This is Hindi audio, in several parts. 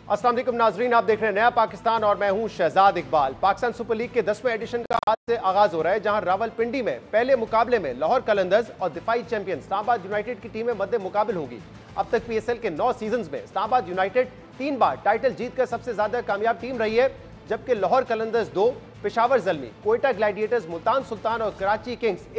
अस्सलाम वालेकुम नाजरीन, आप देख रहे हैं नया पाकिस्तान और मैं हूं शहजाद इकबाल। पाकिस्तान सुपर लीग के 10वें एडिशन का आज से आगाज हो रहा है, जहां रावलपिंडी में पहले मुकाबले में लाहौर कलंदर्स और दिफाई चैंपियन इस्लामाबाद यूनाइटेड की टीमें मद्दे मुकाबल होंगी। अब तक पीएसएल के 9 सीजन में इस्लामाबाद यूनाइटेड 3 बार टाइटल जीतकर सबसे ज्यादा कामयाब टीम रही है, जबकि लाहौर कलंदर्स 2, पेशावर जलमी, कोयटा ग्लैडिएटर्स, मुल्तान सुल्तान और कराची किंग्स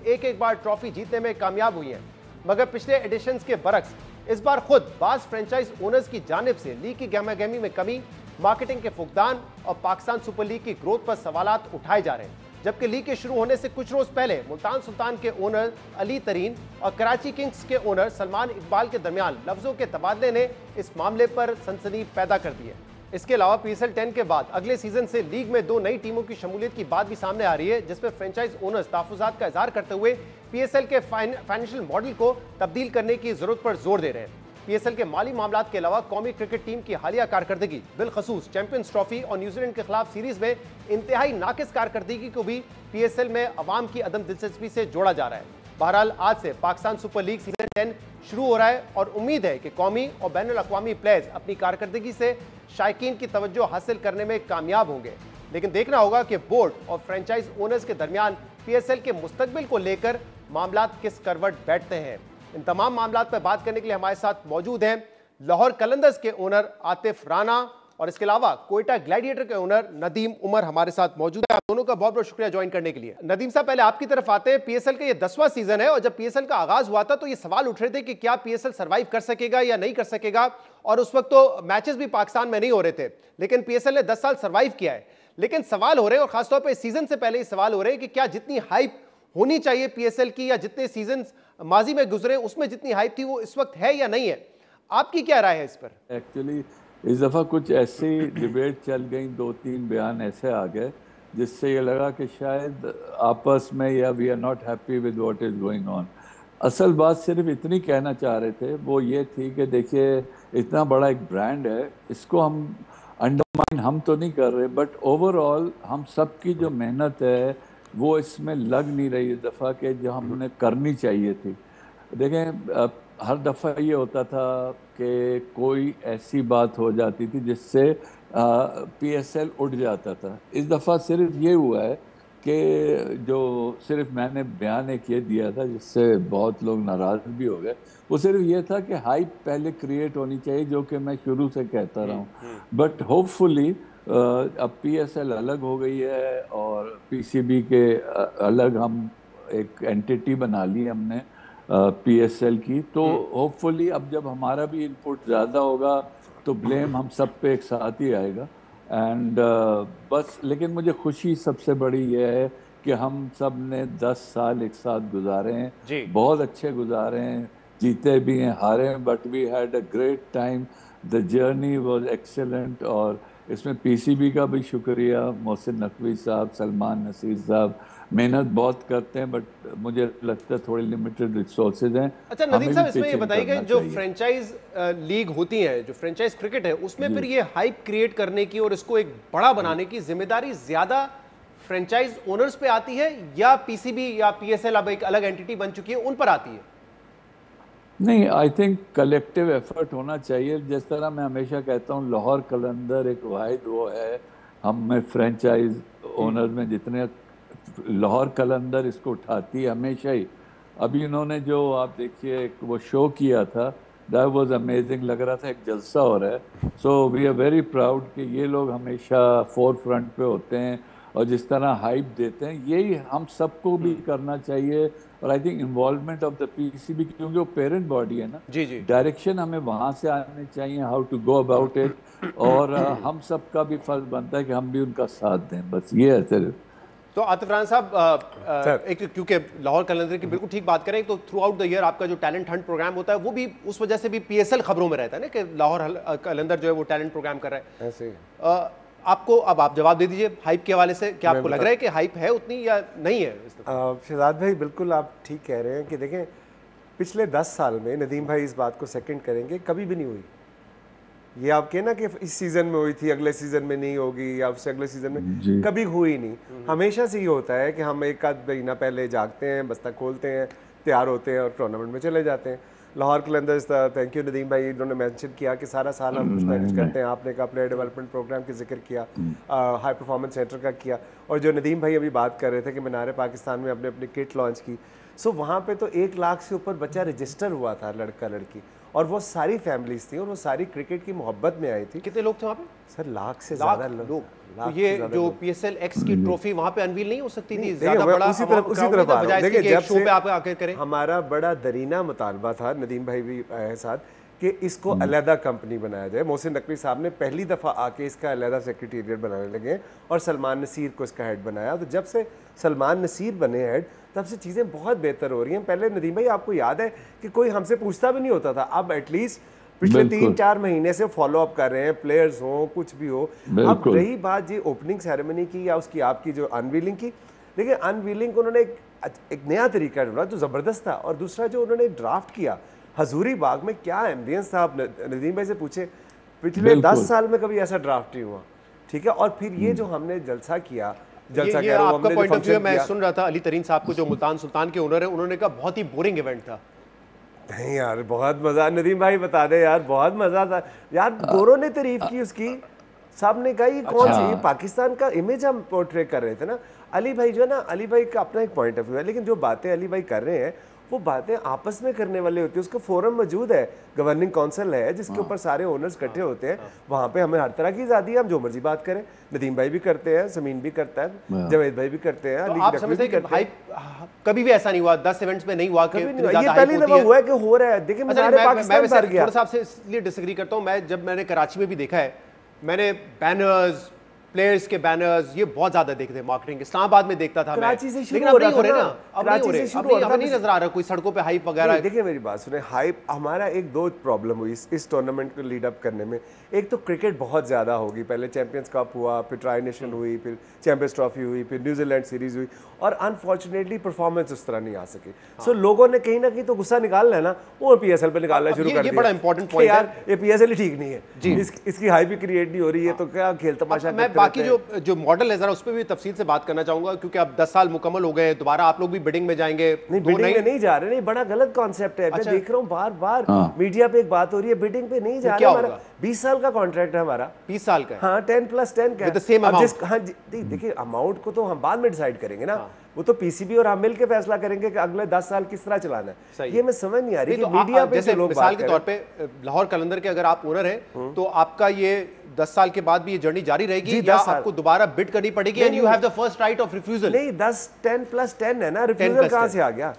एक एक बार ट्रॉफी जीतने में कामयाब हुई हैं। मगर पिछले एडिशंस के बरक्स इस बार खुद बाज फ्रेंचाइज ओनर्स की जानिब से लीग की गहमागहमी में कमी, मार्केटिंग के फुकदान और पाकिस्तान सुपर लीग की ग्रोथ पर सवालात उठाए जा रहे हैं। जबकि लीग के शुरू होने से कुछ रोज पहले मुल्तान सुल्तान के ओनर अली तरीन और कराची किंग्स के ओनर सलमान इकबाल के दरमियान लफ्जों के तबादले ने इस मामले पर सनसनी पैदा कर दी है। इसके अलावा पीएसएल 10 के बाद अगले सीजन से लीग में 2 नई टीमों की शमूलियत की बात भी सामने आ रही है, जिसमें फ्रेंचाइज ओनर्स तहफ्फुज़ात का इजहार करते हुए पीएसएल के फाइनेंशियल मॉडल को तब्दील करने की जरूरत पर जोर दे रहे हैं। पीएसएल के माली मामलात के अलावा कौमी क्रिकेट टीम की हालिया कारकर्दगी, बिलखसूस चैंपियंस ट्रॉफी और न्यूजीलैंड के खिलाफ सीरीज में इंतहाई नाकिस कारकर्दगी को भी पीएसएल में अवाम की अदम दिलचस्पी से जोड़ा जा रहा है। बहरहाल आज से पाकिस्तान सुपर लीग सीजन 10 शुरू हो रहा है और उम्मीद है कि कौमी और बैनुल अक़वामी प्लेयर्स अपनी कारकर्दगी से शायकीन की तवज्जो हासिल करने में कामयाब होंगे। लेकिन देखना होगा कि बोर्ड और फ्रेंचाइज ओनर्स के दरमियान पीएसएल के मुस्तकबिल को लेकर मामलात किस करवट बैठते हैं। इन तमाम मामलात पर बात करने के लिए हमारे साथ मौजूद हैं लाहौर कलंदर्स के ओनर आतिफ राना और इसके अलावा कोयटा ग्लैडिएटर के ओनर नदीम उमर हमारे साथ मौजूद है। आप दोनों का बहुत बहुत शुक्रिया ज्वाइन करने के लिए। नदीम साहब, पहले आपकी तरफ आते हैं। पीएसएल का ये 10वां सीजन है और जब पीएसएल का आगाज हुआ था तो ये सवाल उठ रहे थे कि क्या पीएसएल सर्वाइव कर सकेगा या नहीं कर सकेगा, और उस वक्त तो मैचेस भी पाकिस्तान में नहीं हो रहे थे, लेकिन पीएसएल ने 10 साल सर्वाइव किया है। लेकिन सवाल हो रहे हैं और खासतौर पर इस सीजन से पहले सवाल हो रहे हैं कि क्या जितनी हाइप होनी चाहिए पीएसएल की या जितने सीजन माजी में गुजरे उसमें जितनी हाइप थी वो इस वक्त है या नहीं है। आपकी क्या राय है इस पर? एक्चुअली इस दफ़ा कुछ ऐसी डिबेट चल गई, 2-3 बयान ऐसे आ गए जिससे ये लगा कि शायद आपस में या we are not happy with what is going on. असल बात सिर्फ इतनी कहना चाह रहे थे, वो ये थी कि देखिए इतना बड़ा एक ब्रांड है, इसको हम अंडरमाइन हम तो नहीं कर रहे, बट ओवरऑल हम सब की जो मेहनत है वो इसमें लग नहीं रही इस दफ़ा के जो हमने करनी चाहिए थी। देखें हर दफ़ा ये होता था कि कोई ऐसी बात हो जाती थी जिससे पीएसएल उठ जाता था। इस दफ़ा सिर्फ ये हुआ है कि जो सिर्फ मैंने बयान एक ये दिया था जिससे बहुत लोग नाराज़ भी हो गए, वो सिर्फ ये था कि हाइप पहले क्रिएट होनी चाहिए, जो कि मैं शुरू से कहता रहा हूँ। बट होपफुली अब पीएसएल अलग हो गई है और पीसीबी के अलग हम एक एंटिटी बना ली हमने पीएसएल की, तो होपफुली अब जब हमारा भी इनपुट ज़्यादा होगा तो ब्लेम हम सब पे एक साथ ही आएगा। एंड बस, लेकिन मुझे खुशी सबसे बड़ी ये है कि हम सब ने 10 साल एक साथ गुजारे हैं, बहुत अच्छे गुजारे हैं, जीते भी हैं, हारे हैं, but we had a great time, the journey was excellent. और इसमें पीसीबी का भी शुक्रिया, मोहसिन नकवी साहब, सलमान नसीर साहब मेहनत बहुत करते हैं, बट मुझे लगता है थोड़ी लिमिटेड रिसोर्सेज हैं। अच्छा नदीम साहब, इसमें ये बताइए जो फ्रेंचाइज लीग होती है, जो फ्रेंचाइज क्रिकेट है, उसमें फिर ये हाइप क्रिएट करने की और इसको एक बड़ा बनाने की जिम्मेदारी ज्यादा फ्रेंचाइज ओनर्स पे आती है या पीसीबी या पीएसएल अब एक अलग एंटिटी बन चुकी है उन पर आती है? नहीं, आई थिंक कलेक्टिव एफर्ट होना चाहिए। जिस तरह मैं हमेशा कहता हूँ लाहौर कलंदर एक वाहिद वो है, हम में फ्रेंचाइज ओनर में जितने लाहौर कलंदर इसको उठाती है हमेशा ही। अभी इन्होंने जो आप देखिए वो शो किया था, दैट वाज अमेजिंग, लग रहा था एक जलसा हो रहा है। So we are very proud कि ये लोग हमेशा फोर फ्रंट पे होते हैं और जिस तरह हाइप देते हैं यही हम सबको भी करना चाहिए। और I think involvement of the PCB, क्योंकि वो पेरेंट बॉडी है ना, डायरेक्शन हमें वहाँ से आने चाहिए, how to go about it, और हम सबका भी फर्ज बनता है कि हम भी उनका साथ दें, बस ये है सिर्फ। तो आतिफ राना साहब, एक क्योंकि लाहौर कलंदर की बिल्कुल ठीक बात करें तो थ्रू आउट द ईयर आपका जो टैलेंट हंट प्रोग्राम होता है वो भी उस वजह से भी पीएसएल खबरों में रहता है ना कि लाहौर कलंदर जो है वो टैलेंट प्रोग्राम कर रहा है ऐसे। आपको अब आप जवाब दे दीजिए हाइप के हवाले से, क्या आपको लग रहा है कि हाइप है उतनी या नहीं है? शहजाद भाई बिल्कुल आप ठीक कह रहे हैं कि देखें पिछले 10 साल में, नदीम भाई इस बात को सेकंड करेंगे, कभी भी नहीं हुई। ये आप कहना कि इस सीजन में हुई थी अगले सीजन में नहीं होगी या उससे अगले सीजन में, कभी हुई नहीं। हमेशा से ये होता है कि हम एक आध महीना पहले जागते हैं, बस्ता खोलते हैं, तैयार होते हैं और टूर्नामेंट में चले जाते हैं। लाहौर कलंदर्स, थैंक यू नदीम भाई, इन्होंने मेंशन किया कि सारा साल हम कुछ ना कुछ करते हैं। आपने कहा प्लेयर डेवलपमेंट प्रोग्राम की जिक्र किया, हाई परफॉर्मेंस सेंटर का किया, और जो नदीम भाई अभी बात कर रहे थे कि मीनार पाकिस्तान में अपने अपनी किट लॉन्च की। सो वहाँ पे तो 1 लाख से ऊपर बच्चा रजिस्टर हुआ था, लड़का लड़की, और वो सारी फैमिलीज थी और वो सारी क्रिकेट की मोहब्बत में आई थी। कितने लोग थे वहाँ पे? सर लाख से ज्यादा लोग। तो ये जो PSL X की ट्रॉफी वहाँ पे अनवील नहीं हो सकती थी? ज्यादा बड़ा उसी तरफ आ रहा हूं। देखिए जब शो पे आप आके करें, हमारा बड़ा दरीना मुतालबा था, नदीम भाई भी आए साथ, कि इसको अलहदा कंपनी बनाया जाए। मोहसिन नकवी साहब ने पहली दफ़ा आके इसका अलहदा सेक्रेटेरिएट बनाने लगे और सलमान नसीर को इसका हेड बनाया। तो जब से सलमान नसीर बने हेड, तब से चीज़ें बहुत बेहतर हो रही हैं। पहले नदीम भाई आपको याद है कि कोई हमसे पूछता भी नहीं होता था, अब एटलीस्ट पिछले 3-4 महीने से फॉलो अप कर रहे हैं, प्लेयर्स हो कुछ भी हो। अब रही बात जी ओपनिंग सेरेमनी की या उसकी आपकी जो अनवीलिंग की, देखिए अनवीलिंग को उन्होंने एक नया तरीका ढूंढा जो ज़बरदस्त था, और दूसरा जो उन्होंने ड्राफ्ट किया हजूरी बाग में, क्या एम्बियंस था। आप नदीम भाई से पूछे, पिछले 10 साल में कभी ऐसा ड्राफ्ट नहीं हुआ, ठीक है। और फिर ये जो हमने जलसा किया, जलसा ये आपका पॉइंट ऑफ व्यू है। मैं सुन रहा था अली तरीन साहब को, जो मुल्तान सुल्तान के ओनर है, उन्होंने कहा बहुत ही बोरिंग इवेंट था। नहीं यार बहुत मजा, नदीम भाई बता दे यार, बहुत मजा था यार। गोरों ने तारीफ की उसकी, साहब ने कहा ये कौन सी, ये पाकिस्तान का इमेज हम पोर्ट्रे कर रहे थे ना। अली भाई जो है ना, अली भाई का अपना एक पॉइंट ऑफ व्यू है, लेकिन जो बातें अली भाई कर रहे हैं वो बातें आपस में करने वाले होती है। उसका फोरम मौजूद है, गवर्निंग काउंसिल है जिसके ऊपर सारे ओनर्स इकट्ठे होते हैं। वहाँ पे हमें हर तरह की आज़ादी है, हम जो मर्जी बात करें। नदीम भाई भी करते हैं, समीन भी करता है, जावेद भाई भी करते हैं। तो आप समझते हैं कि हाइप कभी भी ऐसा नहीं हुआ, 10 इवेंट्स में नहीं हुआ कि ये पहली दफा हुआ है कि हो रहा है। देखिए मैं थोड़ा सा आपसे इसलिए डिसएग्री करता हूँ। मैंने कराची में भी देखा है, मैंने बैनर्स, प्लेयर्स के बैनर्स ये बहुत ज्यादा देखते हैं मार्केटिंग। इस्लामाबाद में देखता था मैं, लेकिन अब नहीं हो रहे ना, अब नहीं हो रहे, हमें नहीं नजर आ रहा कोई सड़कों पे हाइप वगैरह। देखिए मेरी बात सुने, हाइप हमारा एक दो प्रॉब्लम हुई इस टूर्नामेंट को लीड अप करने में। एक तो क्रिकेट बहुत ज्यादा होगी, पहले चैंपियंस कप हुआ, फिर ट्राई नेशन हुई, फिर चैंपियंस ट्रॉफी हुई, फिर न्यूजीलैंड सीरीज हुई, और अनफॉर्चुनेटली परफॉर्मेंस उस तरह नहीं आ सकी। सो लोगों ने कहीं ना कहीं तो गुस्सा निकालना है ना, वो PSL पे निकालना शुरू कर दिया। ये बड़ा इंपॉर्टेंट पॉइंट है यार, ये PSL ही ठीक नहीं है, इसकी हाइप भी क्रिएट नहीं हो रही है, तो क्या खेल तमाशा। मैं बाकी जो मॉडल है जरा उस पर भी तफसील से बात करना चाहूंगा, क्योंकि अब 10 साल मुकम्मल हो गए, दोबारा आप लोग भी बिडिंग में जाएंगे। नहीं, बिडिंग में नहीं जा रहे, नहीं, बड़ा गलत कॉन्सेप्ट है। मैं देख रहा हूँ बार बार मीडिया पे एक बात हो रही है, बिडिंग पे नहीं जा रहे। हमारा 20 साल का कॉन्ट्रैक्ट है हमारा, 20 साल का। हाँ, 10+10 का। हाँ देखिए, अमाउंट को तो हम बाद में डिसाइड करेंगे ना, वो तो PCB और हम मिल के फैसला करेंगे कि अगले 10 साल किस तरह चलाना है। ये मैं समझ नहीं आ रही कि मीडिया पे जो लोग मिसाल के तौर पे लाहौर कलंदर के अगर आप ओनर हैं, तो आपका ये 10 साल के बाद भी ये जर्नी जारी रहेगी या आपको दोबारा बिड करनी पड़ेगी? And you have the first right of refusal. नहीं, 10+10 है ना, रिफ्यूजल कहां से आ गया?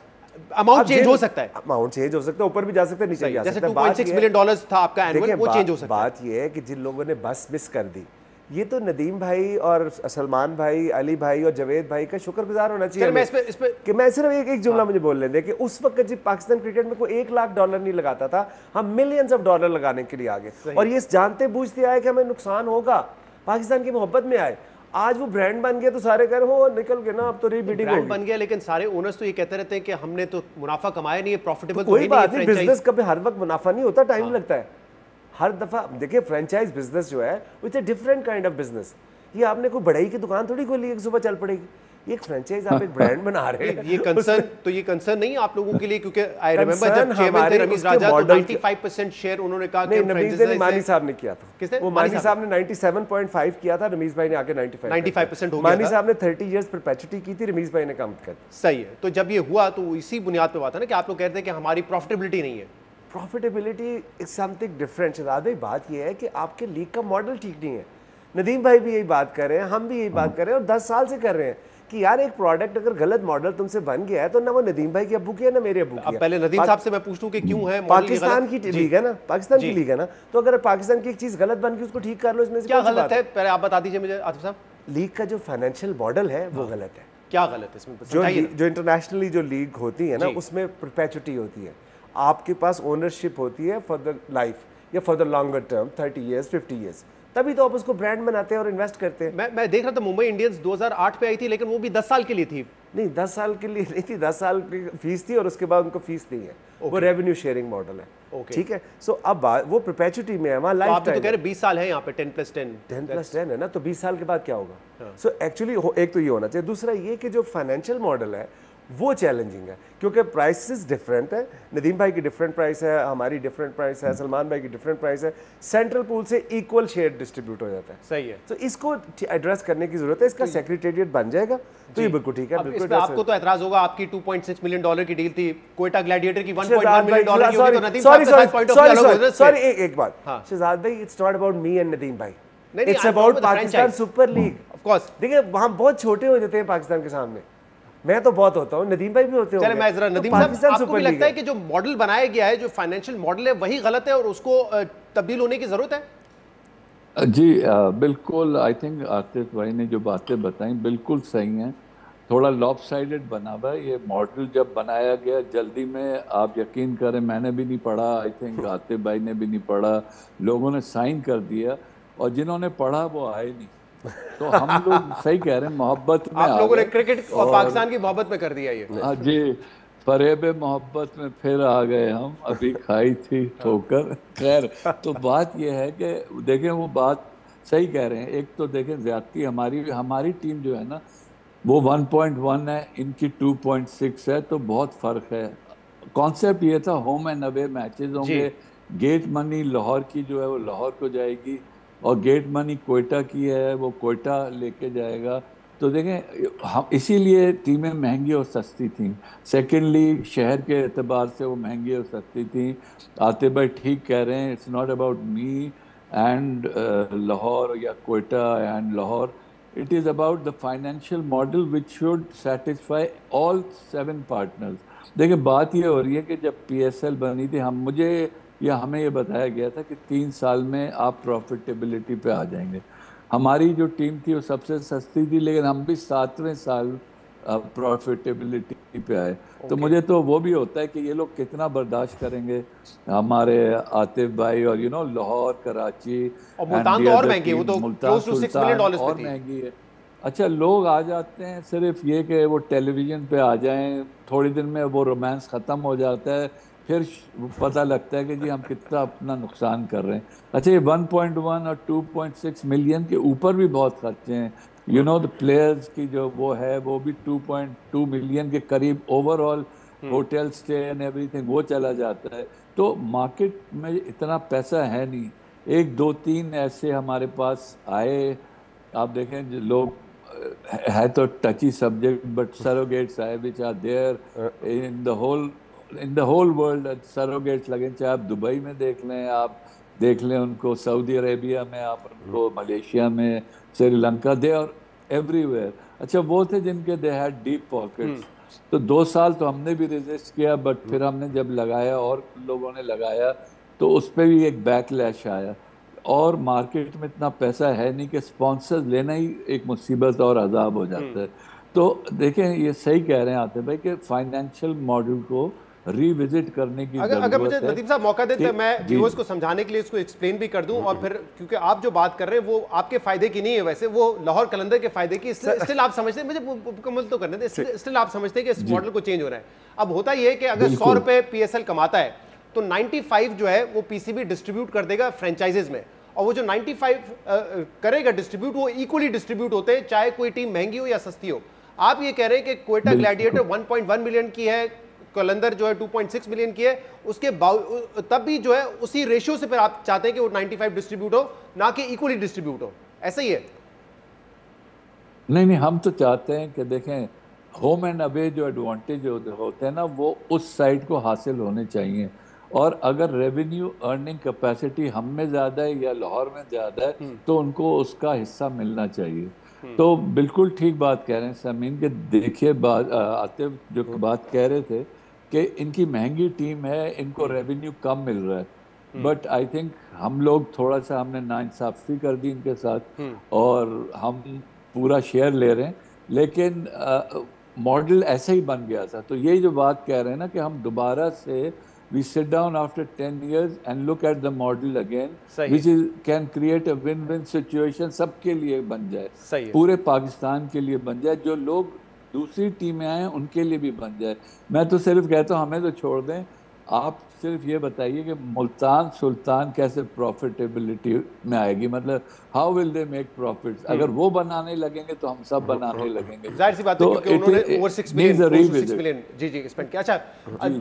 अमाउंट चेंज हो सकता है, अमाउंट चेंज हो सकता है, ऊपर भी जा सकता है, नीचे भी जा सकता है। जैसे $2.6 मिलियन था आपका एनुअल, वो चेंज हो सकता है। बात ये है कि जिन लोगों ने बस मिस कर दी, ये तो नदीम भाई और सलमान भाई, अली भाई और जावेद भाई का शुक्रगुजार होना चाहिए। मैं सिर्फ एक जुमला मुझे बोल लें कि उस वक्त जब पाकिस्तान क्रिकेट में कोई $1 लाख नहीं लगाता था, हम मिलियंस ऑफ डॉलर लगाने के लिए आ गए, और ये जानते बूझते आए कि हमें नुकसान होगा, पाकिस्तान की मोहब्बत में आए। आज वो ब्रांड बन गया तो सारे कह रहे हो निकल गए ना, अब तो रीबिडिंग ब्रांड बन गया, लेकिन सारे ओनर्स तो ये कहते रहते हैं कि हमने तो मुनाफा कमाया नहीं है, प्रॉफिटेबल कोई बात नहीं। बिजनेस कभी हर वक्त मुनाफा नहीं होता, टाइम लगता है हर दफा। देखिए फ्रेंचाइज बिजनेस जो है it's a different kind of business. ये आपने कोई बढ़ई की दुकान थोड़ी खोली है सुबह चल पड़ेगी, ये एक फ्रेंचाइज आप एक ब्रांड बना रहे हैं। ये कंसर्न नहीं आप लोगों के लिए, क्योंकि आई रिमेंबर जब चेयरमैन थे रमीज राजा, तो 95% शेयर उन्होंने कहा कि फ्रेंचाइज मानी साहब ने किया था। किसने? वो मानी साहब ने 97.5 किया था, रमीज भाई ने आके 95% हो गया। मानी साहब ने 30 इयर्स परपेचुइटी की थी, रमीज भाई ने कम कर दी। सही है। तो जब ये हुआ तो इसी बुनियाद पे हुआ था ना कि आप लोग कहते हैं कि हमारी प्रॉफिटेबिलिटी नहीं है। Profitability is something different. Shahzad भाई, बात ये है कि आपके लीग का मॉडल ठीक नहीं है। नदीम भाई भी यही बात कर रहे हैं, हम भी यही बात कर रहे हैं, और 10 साल से कर रहे हैं कि यार एक प्रोडक्ट अगर गलत मॉडल तुमसे बन गया है तो ना वो नदीम भाई के अब्बू की है ना मेरे अब्बू की है। पहले नदीम साहब से मैं पूछ लूं कि क्यों है पाकिस्तान की लीग है ना, पाकिस्तान की लीग है ना, तो अगर पाकिस्तान की एक चीज गलत बन गई उसको ठीक कर लो, इसमें क्या गलत है? पहले आप बता दीजिए मुझे आतिफ साहब। लीग का जो फाइनेंशियल मॉडल है वो गलत है। क्या गलत है इसमें? जो इंटरनेशनली जो लीग होती है ना, उसमें परपेचुइटी होती है, आपके पास ओनरशिप होती है फॉर द लाइफ या for the longer term, 30 years 50 years, तभी तो आप उसको ब्रांड बनाते हैं और इन्वेस्ट करते हैं। मैं देख रहा था मुंबई इंडियंस 2008 पे आई थी, लेकिन वो भी 10 साल के लिए थी। नहीं, 10 साल के लिए नहीं थी, 10 साल की फीस थी और उसके बाद उनको फीस नहीं है। वो रेवेन्यू शेयरिंग मॉडल है, ठीक है। सो अब वो परपेचुइटी में है, वहाँ लाइफ टाइम। आप तो कह रहे 20 साल है यहाँ पे, 10+10 है ना, तो 20 साल के बाद क्या होगा? सो एक्चुअली एक तो ये होना चाहिए। दूसरा ये कि जो फाइनेंशियल मॉडल है वो चैलेंजिंग है, क्योंकि प्राइसेस डिफरेंट है। नदीम भाई की डिफरेंट प्राइस है, हमारी डिफरेंट प्राइस है, सलमान भाई की डिफरेंट प्राइस है। सेंट्रल पूल से इक्वल शेयर डिस्ट्रीब्यूट हो जाता है। सही है, तो इसको एड्रेस करने की जरूरत है। इसका सेक्रेटेरिएट बन जाएगा तो ये बिल्कुल ठीक है। बिल्कुल आपको तो एतराज होगा, आपकी 2.6 मिलियन डॉलर की डील थी, कोयटा ग्लैडिएटर की 1.1 मिलियन डॉलर की होगी, तो नदीम साहब का पॉइंट ऑफ व्यू अलग होगा। सॉरी एक बात, शहजाद भाई, it's not about me and Nadeem भाई, it's about Pakistan super league. Of course देखिए वहां बहुत छोटे हो जाते हैं पाकिस्तान के सामने। मैं तो बहुत होता हूँ, नदीम भाई भी होते हैं। चले मैं जरा नदीम साहब, आपको भी लगता है कि जो मॉडल बनाया गया है, जो फाइनेंशियल मॉडल है, वही गलत है और उसको तब्दील होने की जरूरत है? जी बिल्कुल, आई थिंक आतिफ भाई ने जो बातें बताई बिल्कुल सही हैं। थोड़ा लॉपसाइडेड बना हुआ है ये मॉडल। जब बनाया गया जल्दी में, आप यकीन करें मैंने भी नहीं पढ़ा, आई थिंक आतिफ भाई ने भी नहीं पढ़ा, लोगों ने साइन कर दिया और जिन्होंने पढ़ा वो आए नहीं। तो हम लोग सही कह रहे हैं, मोहब्बत में आप लोगों ने क्रिकेट और पाकिस्तान की मोहब्बत में कर दिया ये। हाँ जी, फरेब मोहब्बत में फिर आ गए हम, अभी खाई थी ठोकर। खैर, तो बात ये है कि देखें वो बात सही कह रहे हैं। एक तो देखें ज्यादती हमारी टीम जो है ना वो 1.1 है, इनकी 2.6 है, तो बहुत फर्क है। कॉन्सेप्ट ये था होम एंड अवे मैचेस होंगे, गेट मनी लाहौर की जो है वो लाहौर को जाएगी और गेट मनी कोयटा की है वो कोयटा लेके जाएगा। तो देखें हम इसीलिए टीमें महंगी और सस्ती थी। सेकेंडली शहर के एतबार से वो महंगी और सस्ती थी। आतिफ भाई ठीक कह रहे हैं, it's not about me and Lahore या Quetta and Lahore, it is about the financial model which should satisfy all 7 partners। देखिए बात ये हो रही है कि जब PSL बनी थी हमें ये बताया गया था कि 3 साल में आप प्रॉफिटेबिलिटी पे आ जाएंगे। हमारी जो टीम थी वो सबसे सस्ती थी, लेकिन हम भी 7वें साल प्रॉफिटेबिलिटी पे आए। तो मुझे तो वो भी होता है कि ये लोग कितना बर्दाश्त करेंगे, हमारे आतिफ भाई और लाहौर, कराची और मुल्तान तो और महंगी है, वो तो क्लोज टू 6 मिलियन डॉलर्स और महंगी है। अच्छा, लोग आ जाते हैं सिर्फ ये कि वो टेलीविज़न पे आ जाएं, थोड़ी दिन में वो रोमांस ख़त्म हो जाता है, फिर पता लगता है कि जी हम कितना अपना नुकसान कर रहे हैं। अच्छा, ये 1.1 और 2.6 मिलियन के ऊपर भी बहुत खर्चे हैं। द प्लेयर्स की जो वो है वो भी 2.2 मिलियन के करीब overall, hotel stay and everything वो चला जाता है। तो मार्केट में इतना पैसा है नहीं। 1 2 3 ऐसे हमारे पास आए, आप देखें जो लोग है तो टची सब्जेक्ट, बट सरोगेट्स आए which are there in the whole world. Surrogates लगे, चाहे आप दुबई में देख लें, आप देख लें उनको सऊदी अरेबिया में, आप उनको मलेशिया में, श्रीलंका, दे आर एवरीवेयर। अच्छा, वो थे जिनके दे हैड डीप पॉकेट्स। तो 2 साल तो हमने भी रेजिस्ट किया, बट फिर हमने जब लगाया और लोगों ने लगाया तो उस पर भी एक बैकलैश आया। और मार्केट में इतना पैसा है नहीं कि स्पॉन्सर्स लेना ही एक मुसीबत और अजाब हो जाता है। तो देखें ये सही कह रहे हैं आते भाई कि फाइनेंशियल मॉडल को रिविजिट करने की अगर मुझे नदीम साहब मौका दें तो मैं व्यूअर्स को समझाने के लिए इसको एक्सप्लेन भी कर दूं, और फिर क्योंकि आप जो बात कर रहे हैं वो आपके फायदे की नहीं है, वैसे वो लाहौर कलंदर के फायदे की। स्टिल आप समझते हैं, मुझे मुकम्मल तो करने दें, स्टिल आप समझते हैं कि इस मॉडल को चेंज हो रहा है। अब होता यह है कि अगर 100 रुपए PSL कमाता है तो 95 जो है वो PCB डिस्ट्रीब्यूट कर देगा फ्रेंचाइजेज में, और वो जो 95 करेगा डिस्ट्रीब्यूट, वो इक्वली डिस्ट्रीब्यूट होते हैं, चाहे कोई टीम महंगी हो या सस्ती हो। आप ये कह रहे हैं कि कोयटा ग्लैडिएटर 1.1 मिलियन की है, कलंदर जो है 2.6 मिलियन की है, उसके तब भी जो है उसी रेशियो से फिर आप चाहते हैं कि वो 95 डिस्ट्रीब्यूट हो, ना कि इक्वली डिस्ट्रीब्यूट हो, ऐसा ही है? नहीं, हम तो चाहते हैं कि देखें होम एंड अवे जो एडवांटेज होते हैं ना वो उस साइड को हासिल होने चाहिए। और अगर रेवेन्यू अर्निंग कैपेसिटी हम में ज़्यादा है या लाहौर में ज़्यादा है तो उनको उसका हिस्सा मिलना चाहिए। तो बिल्कुल ठीक बात कह रहे हैं समीन के। देखिए आतिफ जो बात कह रहे थे कि इनकी महंगी टीम है, इनको रेवेन्यू कम मिल रहा है, बट आई थिंक हम लोग थोड़ा सा हमने नाइंसाफ़ी कर दी इनके साथ और हम पूरा शेयर ले रहे हैं। लेकिन मॉडल ऐसे ही बन गया था। तो ये जो बात कह रहे हैं ना कि हम दोबारा से we sit down after 10 years and look at the model again, which can create a win-win situation, सबके लिए बन जाए, पूरे पाकिस्तान के लिए बन जाए, जो लोग दूसरी टीमें आए उनके लिए भी बन जाए। मैं तो सिर्फ कहता हूँ हमें तो छोड़ दें, आप सिर्फ ये बताइए कि मुल्तान सुल्तान कैसे प्रॉफिटेबिलिटी में आएगी, मतलब how will they make profits? अगर वो बनाने लगेंगे तो हम सब बनाने लगेंगे। जाहिर सी बात है, तो क्योंकि उन्होंने ओवर 6 मिलियन जी स्पेंड किया। अच्छा,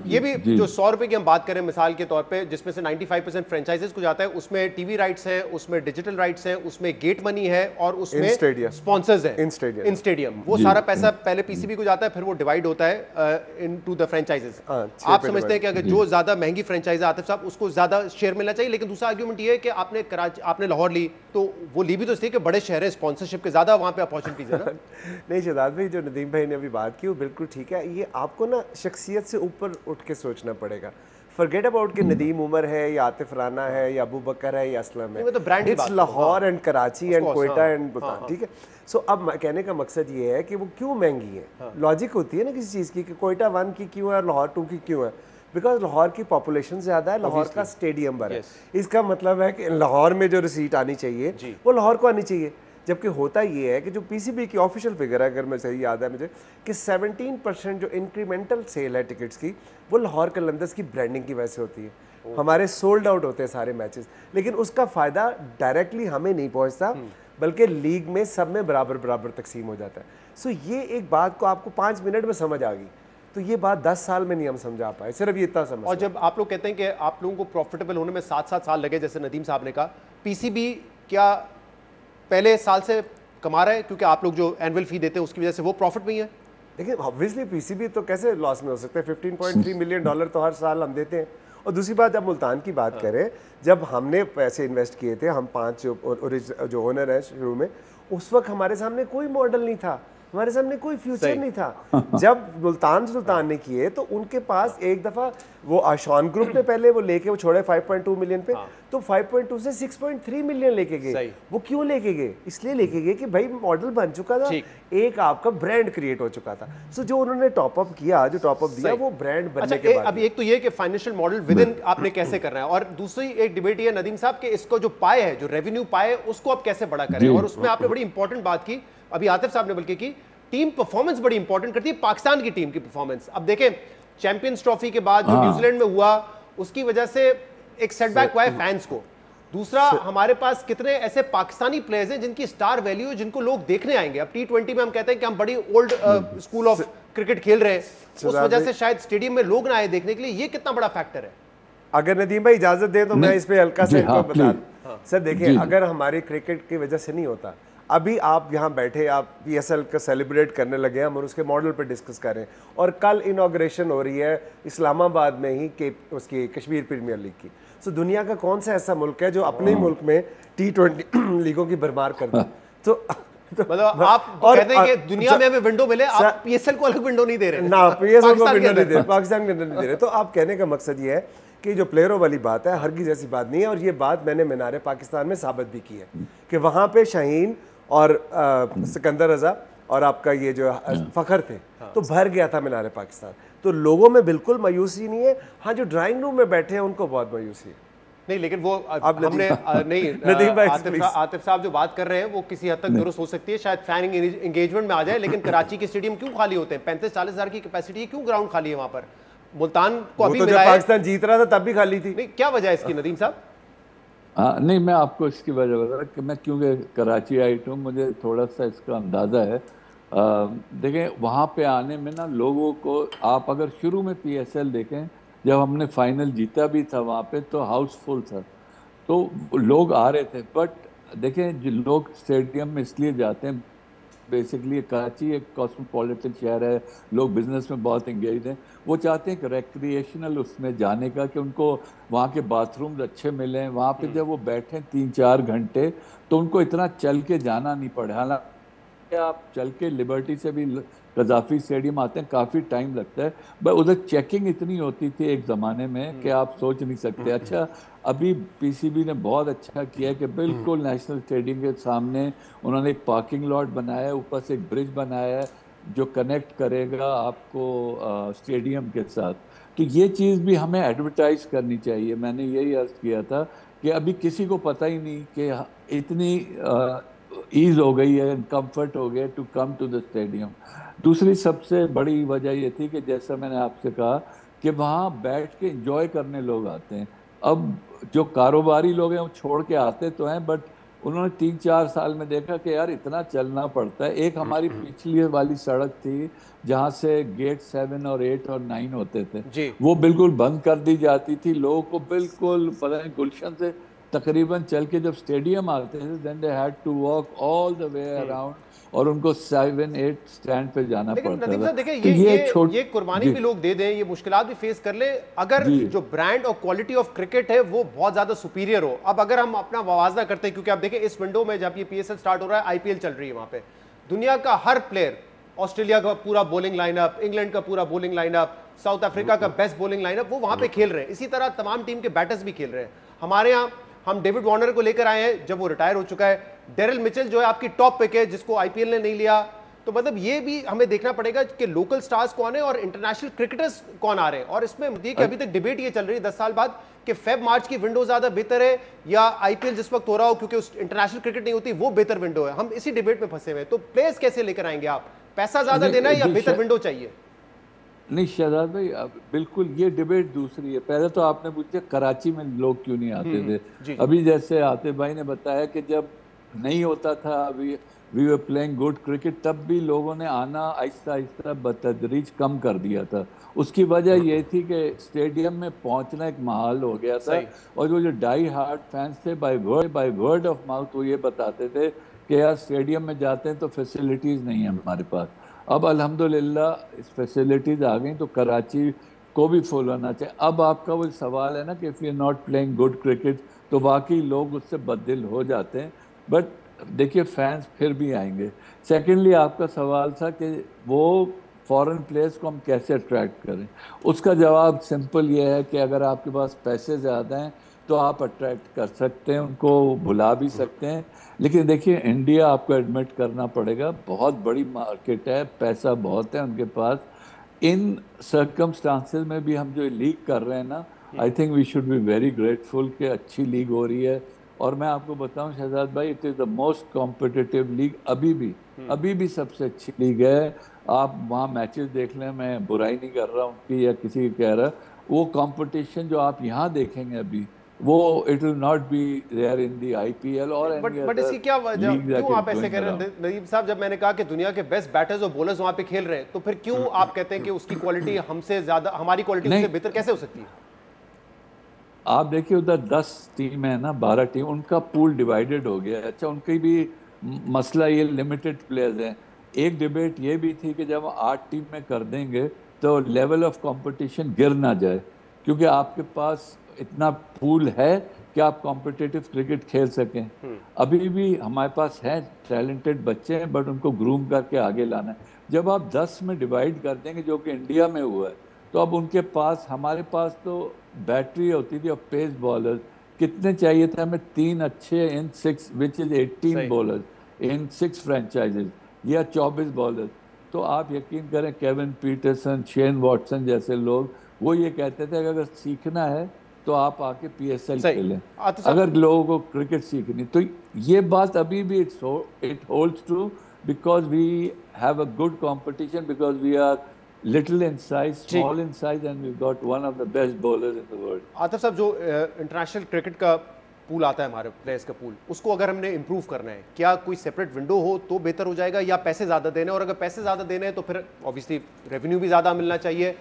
ये भी जो 100 रुपए की हम बात करें मिसाल के तौर पे, जिसमें से 95% फ्रेंचाइजेस को जाता है, उसमें टीवी राइट्स हैं, उसमें डिजिटल राइट्स हैं, उसमें गेट मनी है और उसमें स्पॉन्सर्स हैं इन स्टेडियम। वो सारा पैसा पहले पीसीबी को जाता है, फिर वो डिवाइड होता है इनटू द फ्रेंचाइजेस। आप समझते हैं कि अगर जो ज्यादा महंगी फ्रेंचाइज आतिफ साहब, उसको ज्यादा शेयर मिलना चाहिए? लेकिन दूसरा आर्ग्यूमेंट ये है कि आपने लाहौर ली, तो वो ली भी तो इसलिए कि बड़े शहर है, स्पॉन्सरशिप के ज्यादा वहां पे अपॉर्चुनिटीज है ना। नहीं शहजाद भाई, जो नदीम भाई ने अभी बात की वो बिल्कुल ठीक है। ये आपको ना शख्सियत से ऊपर उठ के सोचना पड़ेगा। फॉरगेट अबाउट कि नदीम उमर है या आतिफ राना है या अबू बकर है या असलम है, तो it's Lahore and Karachi and Quetta and Multan, ठीक है। सो अब कहने का मकसद ये है कि वो क्यों महंगी है। लॉजिक होती है ना किसी चीज़ की कि कोयटा 1 की क्यों है और लाहौर 2 की क्यों है? बिकॉज लाहौर की पॉपुलेशन ज़्यादा है, लाहौर का स्टेडियम बड़ा है। इसका मतलब है कि लाहौर में जो रिसीट आनी चाहिए वो लाहौर को आनी चाहिए। जबकि होता ये है कि जो पीसीबी की ऑफिशियल फिगर है, अगर मैं सही याद है मुझे, कि 17% जो इंक्रीमेंटल सेल है टिकट्स की, वो लाहौर कलंदर्स की ब्रांडिंग की वजह से होती है। हमारे सोल्ड आउट होते हैं सारे मैचेस, लेकिन उसका फ़ायदा डायरेक्टली हमें नहीं पहुंचता, बल्कि लीग में सब में बराबर बराबर तकसीम हो जाता है। सो ये एक बात को आपको 5 मिनट में समझ आ गई, तो ये बात 10 साल में नहीं हम समझा पाए, सिर्फ ये इतना समझ। और जब आप लोग कहते हैं कि आप लोगों को प्रॉफिटेबल होने में 7-7 साल लगे, जैसे नदीम साहब ने कहा, पीसीबी क्या पहले साल से कमा रहा है क्योंकि आप लोग जो एनुअल फी देते हैं उसकी वजह से वो प्रॉफिट में ही है? देखिए ऑब्वियसली पीसीबी तो कैसे लॉस में हो सकते हैं? $15.3 मिलियन तो हर साल हम देते हैं। और दूसरी बात, जब मुल्तान की बात करें, जब हमने पैसे इन्वेस्ट किए थे, हम 5 जो ओनर हैं शुरू में, उस वक्त हमारे सामने कोई मॉडल नहीं था, हमारे सामने कोई फ्यूचर नहीं था। जब मुल्तान सुल्तान ने किए तो उनके पास एक दफ़ा वो आशान ग्रुप ने पहले वो लेके वो छोड़े 5.2 मिलियन पे, तो 5.2 से 6.3 मिलियन लेके गए। वो क्यों लेके गए? इसलिए लेके गए कि भाई मॉडल बन चुका था, एक आपका ब्रांड क्रिएट हो चुका था। सो जो उन्होंने टॉपअप किया, जो टॉपअप दिया, वो ब्रांड बनने के बाद। अब एक तो ये कि फाइनेंशियल मॉडल विद इन आपने कैसे करना है, और दूसरी एक डिबेट ये नदीम साहब के इसको जो पाए है, जो रेवेन्यू पाए, उसको आप कैसे बड़ा करें। और उसमें आपने बड़ी इंपॉर्टेंट बात की, अभी आतिफ साहब ने बल्कि की, टीम परफॉर्मेंस बड़ी इंपॉर्टेंट करती है, पाकिस्तान की टीम की परफॉर्मेंस। अब देखें चैंपियंस ट्रॉफी के बाद जो न्यूजीलैंड में हुआ, उसकी वजह से एक सेटबैक हुआ है फैंस को। दूसरा, हमारे पास कितने ऐसे पाकिस्तानी प्लेयर्स हैं जिनकी स्टार वैल्यू है, जिनको लोग देखने आएंगे। अब T20 में हम कहते हैं कि हम बड़ी ओल्ड स्कूल ऑफ क्रिकेट खेल रहे हैं, उस वजह से शायद स्टेडियम में लोग ना आए देखने के लिए। ये कितना बड़ा फैक्टर है? अगर नदीम भाई इजाजत दें तो मैं इस पे हल्का सा इनको बता दूं। सर देखिए, अगर हमारी क्रिकेट की वजह से नहीं होता, अभी आप यहाँ बैठे, आप PSL का सेलिब्रेट करने लगे, हम और उसके मॉडल पे डिस्कस कर रहे हैं, और कल इनॉग्रेशन हो रही है इस्लामाबाद में ही के उसकी कश्मीर प्रीमियर लीग की। सो दुनिया का कौन सा ऐसा मुल्क है जो अपने ही मुल्क में T20 लीगों की भरमार कर दे? तो मतलब आप कहते हैं कि दुनिया में हमें विंडो मिले, आप PSL को अलग विंडो नहीं दे रहे ना, PSL को विंडो नहीं दे रहे, पाकिस्तान के अंदर नहीं दे रहे। तो आप कहने का मकसद ये है कि जो प्लेयरों वाली बात है, हरगिज़ ऐसी बात नहीं है। और ये बात मैंने मीनार पाकिस्तान में साबित भी की है कि वहाँ पे शाहीन और सिकंदर रजा और आपका ये जो फखर थे, तो भर गया था मीनार पाकिस्तान। तो लोगों में बिल्कुल मायूसी नहीं है। हाँ, जो ड्राइंग रूम में बैठे हैं उनको बहुत मायूसी है। नहीं, लेकिन वो हमने नहीं, आतिफ साहब जो बात कर रहे हैं वो किसी हद तक दुरुस्त हो सकती है, शायद फैन एंगेजमेंट में आ जाए, लेकिन कराची के स्टेडियम क्यों खाली होते हैं? 35-40 हज़ार की कैपेसिटी है, क्यों ग्राउंड खाली है वहां पर? मुल्तान को अभी तो जब पाकिस्तान जीत रहा था तब भी खाली थी। नहीं, क्या वजह है इसकी नदीम साहब? नहीं, मैं आपको इसकी वजह बता रहा कि मैं क्योंकि कराची आई हूँ, मुझे थोड़ा सा इसका अंदाज़ा है। देखें, वहाँ पे आने में ना लोगों को, आप अगर शुरू में PSL देखें, जब हमने फाइनल जीता भी था वहाँ पे, तो हाउसफुल था, तो लोग आ रहे थे। बट देखें, जो लोग स्टेडियम में इसलिए जाते हैं, बेसिकली कराची एक कॉस्मोपॉलिटन शहर है, लोग बिजनेस में बहुत इंगेज हैं, वो चाहते हैं कि रेक्रिएशनल उसमें जाने का, कि उनको वहाँ के बाथरूम्स अच्छे मिलें। वहाँ पे जब वो बैठें 3-4 घंटे, तो उनको इतना चल के जाना नहीं पड़े। हालांकि आप चल के लिबर्टी से भी कजाफी स्टेडियम आते हैं, काफ़ी टाइम लगता है, बट उधर चेकिंग इतनी होती थी एक ज़माने में कि आप सोच नहीं सकते। अच्छा, अभी PCB ने बहुत अच्छा किया है कि बिल्कुल नेशनल स्टेडियम के सामने उन्होंने एक पार्किंग लॉट बनाया है, ऊपर से एक ब्रिज बनाया है जो कनेक्ट करेगा आपको स्टेडियम के साथ। तो ये चीज़ भी हमें एडवर्टाइज करनी चाहिए। मैंने यही अर्ज किया था कि अभी किसी को पता ही नहीं कि इतनी ईज हो गई है, कंफर्ट हो गया to come to the stadium. दूसरी सबसे बड़ी वजह ये थी कि जैसा मैंने आपसे कहा कि वहाँ बैठ के एंजॉय करने लोग आते हैं। अब जो कारोबारी लोग हैं वो छोड़ के आते तो हैं, बट उन्होंने 3-4 साल में देखा कि यार इतना चलना पड़ता है। एक हमारी पिछली वाली सड़क थी जहाँ से गेट 7 और 8 और 9 होते थे, जी। वो बिल्कुल बंद कर दी जाती थी। लोगों को बिल्कुल पता नहीं, गुलशन से तकरीबन चल के जब स्टेडियम आते थे, then they had to walk all the way around, और उनको 7-8 स्टैंड पे जाना लेकिन पड़ता नदीम था। साहब देखिए, तो ये कुर्बानी भी लोग दे दें, ये मुश्किलात भी फेस कर ले, अगर जो ब्रांड और क्वालिटी ऑफ क्रिकेट है वो बहुत ज्यादा सुपीरियर हो। अब अगर हम अपना मुवावजा करते हैं, क्योंकि आप देखें इस विंडो में जब ये पीएसएल स्टार्ट हो रहा है, आईपीएल चल रही है, वहां पे दुनिया का हर प्लेयर, ऑस्ट्रेलिया का पूरा बॉलिंग लाइनअप, इंग्लैंड का पूरा बॉलिंग लाइनअप, साउथ अफ्रीका का बेस्ट बॉलिंग लाइनअप, वो वहां पे खेल रहे हैं। इसी तरह तमाम टीम के बैटर्स भी खेल रहे हैं। हमारे यहाँ हम डेविड वार्नर को लेकर आए हैं जब वो रिटायर हो चुका है। डेरिल मिचेल जो है आपकी टॉप पिक है, जिसको आईपीएल ने नहीं लिया। तो मतलब ये भी हमें देखना पड़ेगा कि लोकल स्टार्स कौन है और इंटरनेशनल क्रिकेटर्स कौन आ रहे हैं। और इसमें देखिए अभी तक डिबेट ये चल रही है 10 साल बाद कि फेब मार्च की विंडो ज्यादा बेहतर है या आईपीएल जिस वक्त हो रहा हो, क्योंकि उस इंटरनेशनल क्रिकेट नहीं होती, वो बेहतर विंडो है। हम इसी डिबेट में फंसे हुए हैं। तो प्लेयर्स कैसे लेकर आएंगे आप? पैसा ज्यादा देना है या बेहतर विंडो चाहिए? नहीं शहजाद भाई, बिल्कुल ये डिबेट दूसरी है। पहले तो आपने पूछा कराची में लोग क्यों नहीं आते थे। अभी जैसे आतिफ भाई ने बताया कि जब नहीं होता था, अभी we were playing good cricket, तब भी लोगों ने आना आहिस्ता आहिस्ता बतदरीज कम कर दिया था। उसकी वजह ये थी कि स्टेडियम में पहुंचना एक महाल हो गया था, और जो डाई हार्ड फैंस थे बाय वर्ड ऑफ माउथ वो ये बताते थे कि यार स्टेडियम में जाते हैं तो फैसिलिटीज़ नहीं है हमारे पास। अब अल्हम्दुलिल्लाह इस फैसिलिटीज़ आ गई तो कराची को भी फुल होना चाहिए। अब आपका वो सवाल है ना कि if you not playing good cricket, तो वाकई लोग उससे बददिल हो जाते हैं। बट देखिए फैंस फिर भी आएंगे। सेकेंडली आपका सवाल था कि वो फॉरेन प्लेयर्स को हम कैसे अट्रैक्ट करें। उसका जवाब सिंपल ये है कि अगर आपके पास पैसे ज़्यादा हैं तो आप अट्रैक्ट कर सकते हैं, उनको बुला भी सकते हैं। लेकिन देखिए इंडिया, आपको एडमिट करना पड़ेगा, बहुत बड़ी मार्केट है, पैसा बहुत है उनके पास। इन सर्कमस्टांसेस में भी हम जो लीग कर रहे हैं ना, I think we should be very grateful कि अच्छी लीग हो रही है। और मैं आपको बताऊं शहजाद भाई, it is the most competitive league अभी भी सबसे अच्छी लीग है। आप वहाँ मैचेस देख लें, मैं बुराई नहीं कर रहा उनकी या किसी की कह रहा, वो कंपटीशन जो आप यहाँ देखेंगे अभी, वो it will not be there in the IPL और बट इसकी क्या वजह, क्यों आप ऐसे कह रहे हैं नदीम साहब? जब मैंने कहा कि दुनिया के बेस्ट बैटर्स और बॉलर्स वहाँ पे खेल रहे हैं, तो फिर क्यों आप कहते हैं कि उसकी क्वालिटी हमसे ज्यादा, हमारी क्वालिटी उससे बेहतर कैसे हो सकती है? आप देखिए उधर 10 टीम है ना, 12 टीम, उनका पूल डिवाइडेड हो गया है। अच्छा, उनकी भी मसला ये लिमिटेड प्लेयर्स हैं। एक डिबेट ये भी थी कि जब 8 टीम में कर देंगे तो लेवल ऑफ कंपटीशन गिर ना जाए, क्योंकि आपके पास इतना पूल है कि आप कॉम्पिटिटिव क्रिकेट खेल सकें। अभी भी हमारे पास है टैलेंटेड बच्चे हैं, बट उनको ग्रूम करके आगे लाना है। जब आप 10 में डिवाइड कर देंगे, जो कि इंडिया में हुआ है, तो अब उनके पास, हमारे पास तो बैटरी होती थी और पेस बॉलर कितने चाहिए थे हमें? 3 अच्छे इन 6 which is 18 bowlers in 6 franchises या 24 बॉलर। तो आप यकीन करें केविन पीटरसन, शेन वॉटसन जैसे लोग वो ये कहते थे कि अगर सीखना है तो आप आके पीएसएल खेलें, अगर लोगों को क्रिकेट सीखनी। तो ये बात अभी भी it holds true, because we have a good competition, because we are little in size, small in size, and we've got one of the best bowlers in the world. Atif साहब, जो इंटरनेशनल क्रिकेट का पूल आता है, हमारे प्लेयर्स का पूल, उसको अगर हमने इंप्रूव करना है, क्या कोई सेपरेट विंडो हो तो बेहतर हो जाएगा, या पैसे ज़्यादा देने? और अगर पैसे ज़्यादा देने हैं तो फिर ऑब्वियसली रेवेन्यू भी ज़्यादा मिलना चाहिए,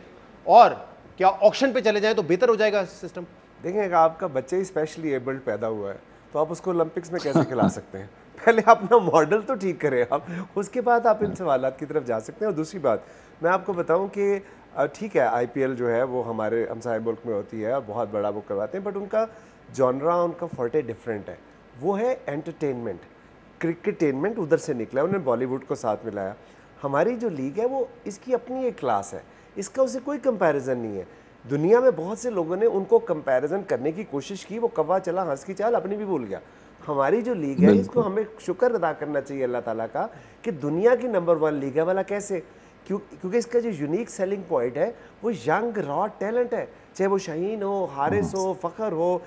और क्या ऑक्शन पे चले जाएं तो बेहतर हो जाएगा सिस्टम? देखिए, अगर आपका बच्चा ही स्पेशली एबल्ड पैदा हुआ है तो आप उसको ओलंपिक्स में कैसे खिला सकते हैं? पहले अपना मॉडल तो ठीक करें आप, उसके बाद आप इन सवालात की तरफ जा सकते हैं। और दूसरी बात मैं आपको बताऊं कि ठीक है, आईपीएल जो है वो हमारे हमसाय मुल्क में होती है और बहुत बड़ा वो करवाते हैं, बट उनका जॉनरा, उनका फॉर्टे डिफरेंट है। वो है एंटरटेनमेंट, क्रिकेटेनमेंट उधर से निकला है, उन्होंने बॉलीवुड को साथ मिलाया। हमारी जो लीग है वो इसकी अपनी एक क्लास है, इसका उससे कोई कंपैरिजन नहीं है। दुनिया में बहुत से लोगों ने उनको कंपैरिजन करने की कोशिश की, वो कौवा चला हंस की चाल अपनी भी भूल गया। हमारी जो लीग है इसको हमें शुक्र अदा करना चाहिए अल्लाह ताला का कि दुनिया की नंबर 1 लीग है। वाला कैसे? क्योंकि इसका जो यूनिक सेलिंग पॉइंट है वो यंग रॉ टैलेंट है, चाहे वो शाहीन हो, हारिस हो, फ़खर हो,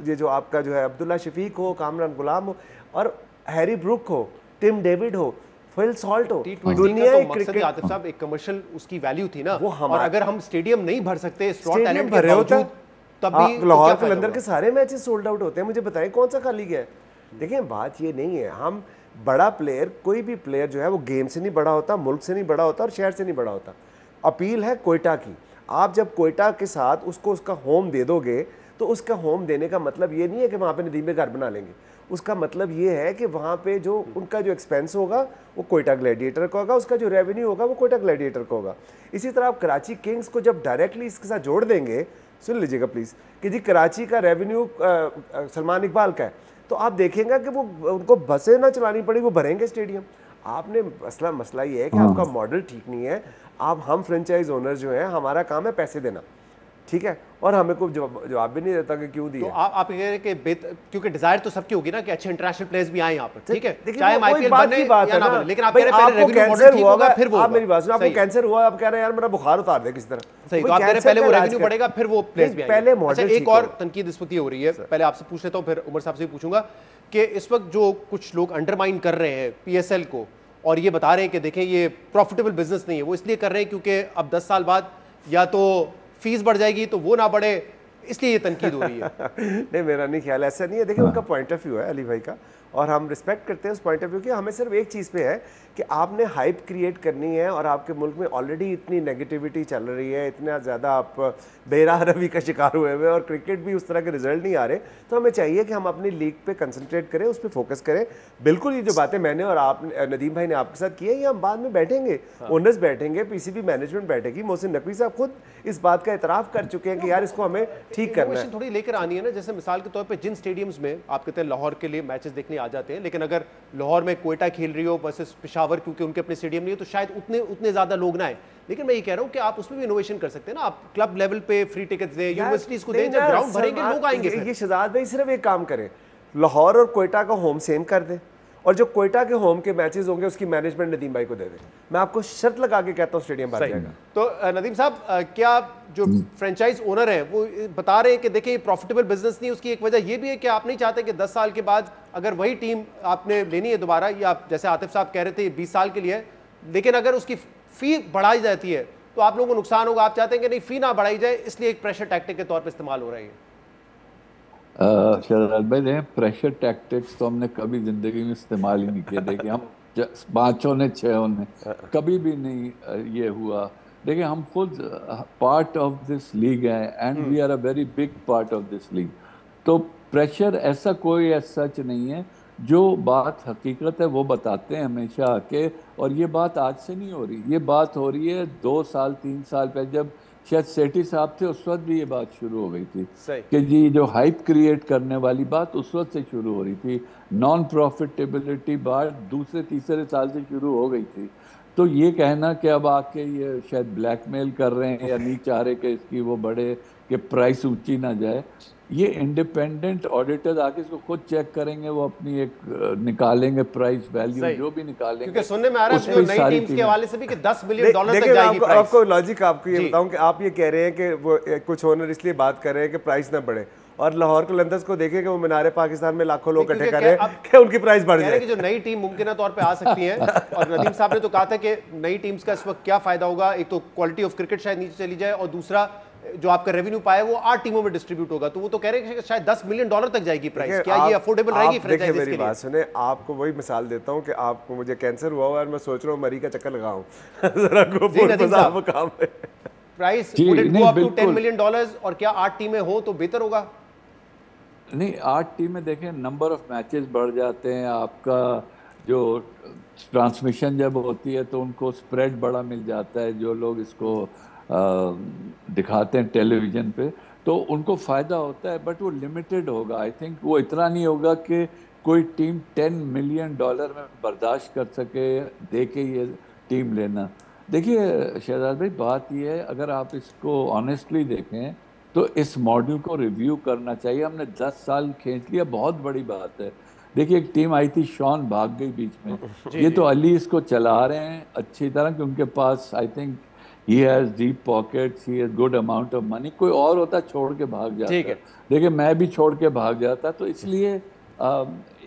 ये जो आपका जो है अब्दुल्ला शफीक हो, कामरान गुलाम हो, और हैरी ब्रुक हो, टिम डेविड हो। फुल सॉल्ट हो। T20 दुनिया का तो एक मकसद ही क्रिकेट आतिफ साहब एक कमर्शियल उसकी वैल्यू थी ना, वो और अगर हम स्टेडियम नहीं भर सकते स्लॉट स्टेडियम टैलेंट भरे के होता बावजूद, तब भी तो लाहौर क्या फायदा कलंदर हुआ? के सारे मैचेस सोल्ड आउट होते हैं। मुझे बताएं कौन सा खाली गया है? देखिए बात ये नहीं है, हम बड़ा प्लेयर, कोई भी प्लेयर जो है वो गेम से नहीं बड़ा होता, मुल्क से नहीं बड़ा होता और शहर से नहीं बड़ा होता। अपील है कोयटा की, आप जब कोयटा के साथ उसको उसका होम दे दोगे तो उसका होम देने का मतलब ये नहीं है कि वहाँ पे नदीम में घर बना लेंगे। उसका मतलब ये है कि वहाँ पे जो उनका जो एक्सपेंस होगा वो कोयटा ग्लैडिएटर का होगा, उसका जो रेवेन्यू होगा वो कोयटा ग्लैडिएटर का होगा। इसी तरह आप कराची किंग्स को जब डायरेक्टली इसके साथ जोड़ देंगे, सुन लीजिएगा प्लीज़, कि जी कराची का रेवेन्यू सलमान इकबाल का है, तो आप देखेंगे कि वो उनको बसें ना चलानी पड़ी, वो भरेंगे स्टेडियम। आपने मसला ये है कि आपका मॉडल ठीक नहीं है। हम फ्रेंचाइज ओनर जो हैं, हमारा काम है पैसे देना, ठीक है, और हमें कोई जवाब भी नहीं देता कि क्यों दिया। तो आप कह रहे हैं कि क्योंकि डिजायर तो सबकी होगी ना कि अच्छे इंटरनेशनल प्लेयर्स भी आए यहाँ पर, ठीक है, चाहे आईपीएल बने या ना बने, लेकिन आप कह रहे हैं पहले रेवेन्यू मॉडल ठीक होगा फिर वो। आप मेरी बात सुनो, आपको कैंसर हुआ, आप कह रहे हैं यार मेरा बुखार उतार दे किसी तरह, सही, तो आप कह रहे हैं पहले वो रेवेन्यू बढ़ेगा फिर वो प्लेयर्स भी आएंगे। पहले मॉडल। एक और तनकीद इस वक्त ये हो रही है, पहले आपसे पूछ लेता हूँ फिर उमर साहब से भी पूछूंगा, कि इस वक्त जो कुछ लोग अंडरमाइन कर रहे हैं पीएसएल को और ये बता रहे हैं कि देखें ये प्रॉफिटेबल बिजनेस नहीं है, वो इसलिए कर रहे हैं क्योंकि अब 10 साल बाद या तो फीस बढ़ जाएगी तो वो ना बढ़े, इसलिए ये तनकीद हो रही है। नहीं, मेरा नहीं ख्याल, ऐसा नहीं है। देखिए उनका पॉइंट ऑफ व्यू है अली भाई का, और हम रिस्पेक्ट करते हैं उस पॉइंट ऑफ व्यू की। हमें सिर्फ एक चीज़ पे है कि आपने हाइप क्रिएट करनी है, और आपके मुल्क में ऑलरेडी इतनी नेगेटिविटी चल रही है, इतना ज़्यादा आप बेराह रवी का शिकार हुए हुए और क्रिकेट भी उस तरह के रिजल्ट नहीं आ रहे, तो हमें चाहिए कि हम अपनी लीग पे कंसंट्रेट करें, उस पर फोकस करें। बिल्कुल ये जो बातें मैंने और आप नदीम भाई ने आपके साथ की है, ये हम बाद में बैठेंगे, ओनर्स बैठेंगे, पीसीबी मैनेजमेंट बैठेगी, मोहसिन नकवी साहब खुद इस बात का इतराफ़ कर चुके हैं कि यार इसको हमें ठीक करना है। थोड़ी लेकर आनी है ना, जैसे मिसाल के तौर पे जिन स्टेडियम्स में आप कहते हैं लाहौर के लिए मैचेस देखने आ जाते हैं, लेकिन अगर लाहौर में कोयटा खेल रही हो वर्सेस पेशावर, क्योंकि उनके अपने स्टेडियम नहीं है, तो शायद उतने ज्यादा लोग ना आए। लेकिन मैं ये कह रहा हूँ कि आप उसमें भी इनोवेशन कर सकते हैं ना, आप क्लब लेवल पे फ्री टिकट्स दें, यूनिवर्सिटीज को दें, जब ग्राउंड भरेंगे लोग आएंगे। ये शहजाद भाई सिर्फ एक काम करें, लाहौर और कोयटा का होम सेम कर दें, और जो कोयटा के होम के मैचेस होंगे उसकी मैनेजमेंट नदीम भाई को दे दें। मैं आपको शर्त लगा के कहता हूँ स्टेडियम भर जाएगा। तो नदीम साहब, क्या जो फ्रेंचाइज ओनर हैं वो बता रहे हैं कि देखिए प्रॉफिटेबल बिजनेस नहीं, उसकी एक वजह ये भी है कि आप नहीं चाहते कि 10 साल के बाद अगर वही टीम आपने लेनी है दोबारा, या आप जैसे आतिफ साहब कह रहे थे 20 साल के लिए, लेकिन अगर उसकी फी बढ़ाई जाती है तो आप लोगों को नुकसान होगा, आप चाहते हैं कि नहीं फी ना बढ़ाई जाए, इसलिए एक प्रेशर टैक्टिक के तौर पर इस्तेमाल हो रही है। शहजाद भाई देखें, प्रेशर टैक्टिक्स तो हमने कभी जिंदगी में इस्तेमाल ही नहीं किए। देखिए हम 5 ने 6 ने कभी भी नहीं ये हुआ। देखिए हम खुद पार्ट ऑफ दिस लीग है, and we are a very big part of this league. तो प्रेशर ऐसा कोई ऐसा सच नहीं है, जो बात हकीकत है वो बताते हैं हमेशा आके, और ये बात आज से नहीं हो रही, ये बात हो रही है 2 साल 3 साल पहले, जब शायद सेठी साहब थे उस वक्त भी ये बात शुरू हो गई थी कि जी जो हाइप क्रिएट करने वाली बात उस वक्त से शुरू हो रही थी। नॉन प्रॉफिटेबिलिटी बात दूसरे तीसरे साल से शुरू हो गई थी। तो ये कहना कि अब आके ये शायद ब्लैकमेल कर रहे हैं या नहीं चाह रहे कि इसकी वो बढ़े, कि प्राइस ऊंची ना जाए, ये इंडिपेंडेंट ऑडिटर्स आके इसको खुद चेक करेंगे, वो अपनी एक निकालेंगे प्राइस वैल्यू जो भी निकालेंगे। क्योंकि सुनने में आ रहा है नई टीम्स के हवाले से भी कि $10 बिलियन तक जाएगी प्राइस। आपको लॉजिक आपको ये बताऊं कि आप ये कह रहे हैं कि वो कुछ ओनर इसलिए बात कर रहे हैं कि प्राइस ना बढ़े, और लाहौर कलंदर्स को देखें कि वो मीनारे पाकिस्तान में लाखों लोग इकट्ठे कर रहे हैं कि उनकी प्राइस बढ़ जाए। कि जो नई टीम मुमकिन तौर पे आ सकती है, और नदीम साहब ने तो कहा था कि नई टीम्स का इस वक्त क्या फायदा होगा, एक तो क्वालिटी ऑफ क्रिकेट शायद नीचे चली जाए, और दूसरा जो आपका रेवेन्यू पाए वो 8 टीमों में डिस्ट्रीब्यूट होगा। तो वो तो कह रहे हैं कि शायद $10 मिलियन तक जाएगी प्राइस। क्या ये अफोर्डेबल रहेगी फ्रेंचाइजीज के लिए? मेरी बात सुने, आपको वही मिसाल देता हूं कि आपको मुझे कैंसर हुआ और मैं सोच रहा हूं मरी का चक्कर लगाऊं जरा को काम है। Price would it go up to $10 million, और क्या 8 टीमें हो तो बेहतर होगा? नहीं, 8 टीमें देखें, नंबर ऑफ मैचेस बढ़ जाते हैं, आपका जो ट्रांसमिशन जब होती है तो उनको स्प्रेड बड़ा मिल जाता है, जो लोग इसको दिखाते हैं टेलीविज़न पे, तो उनको फ़ायदा होता है, बट वो लिमिटेड होगा। आई थिंक वो इतना नहीं होगा कि कोई टीम $10 मिलियन में बर्दाश्त कर सके दे के ये टीम लेना। देखिए शहजाद भाई, बात ये है, अगर आप इसको ऑनेस्टली देखें तो इस मॉडल को रिव्यू करना चाहिए। हमने 10 साल खींच लिया, बहुत बड़ी बात है। देखिए एक टीम आई थी, शॉन भाग गई बीच में, ये तो अली इसको चला रहे हैं अच्छी तरह, कि उनके पास I think he has deep pockets, he has good amount of money। कोई और होता छोड़ के भाग जाता। देखिए मैं भी छोड़ के भाग जाता, तो इसलिए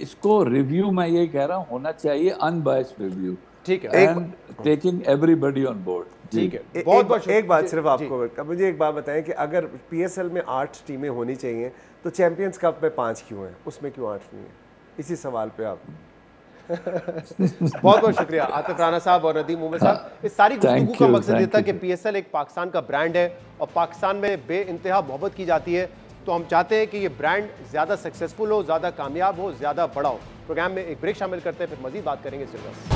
इसको रिव्यू मैं ये कह रहा हूँ होना चाहिए, अनबायस्ड रिव्यू। ठीक है, and taking everybody on board. ठीक है, एक बात सिर्फ आपको, मुझे एक बात बताएं कि अगर PSL में 8 टीमें होनी चाहिए तो चैंपियंस कप में 5 क्यों हैं, उसमें क्यों 8 नहीं है? इसी सवाल पे आप बहुत बहुत शुक्रिया आतिफ राना साहब और नदीम उमर साहब। इस सारी गुफ्तगू का मकसद ये था कि PSL एक पाकिस्तान का ब्रांड है और पाकिस्तान में बेइंतहा मोहब्बत की जाती है, तो हम चाहते हैं कि ये ब्रांड ज़्यादा सक्सेसफुल हो, ज़्यादा कामयाब हो, ज़्यादा बड़ा हो। प्रोग्राम में एक ब्रेक शामिल करते हैं, फिर मजीद बात करेंगे सिर्फ।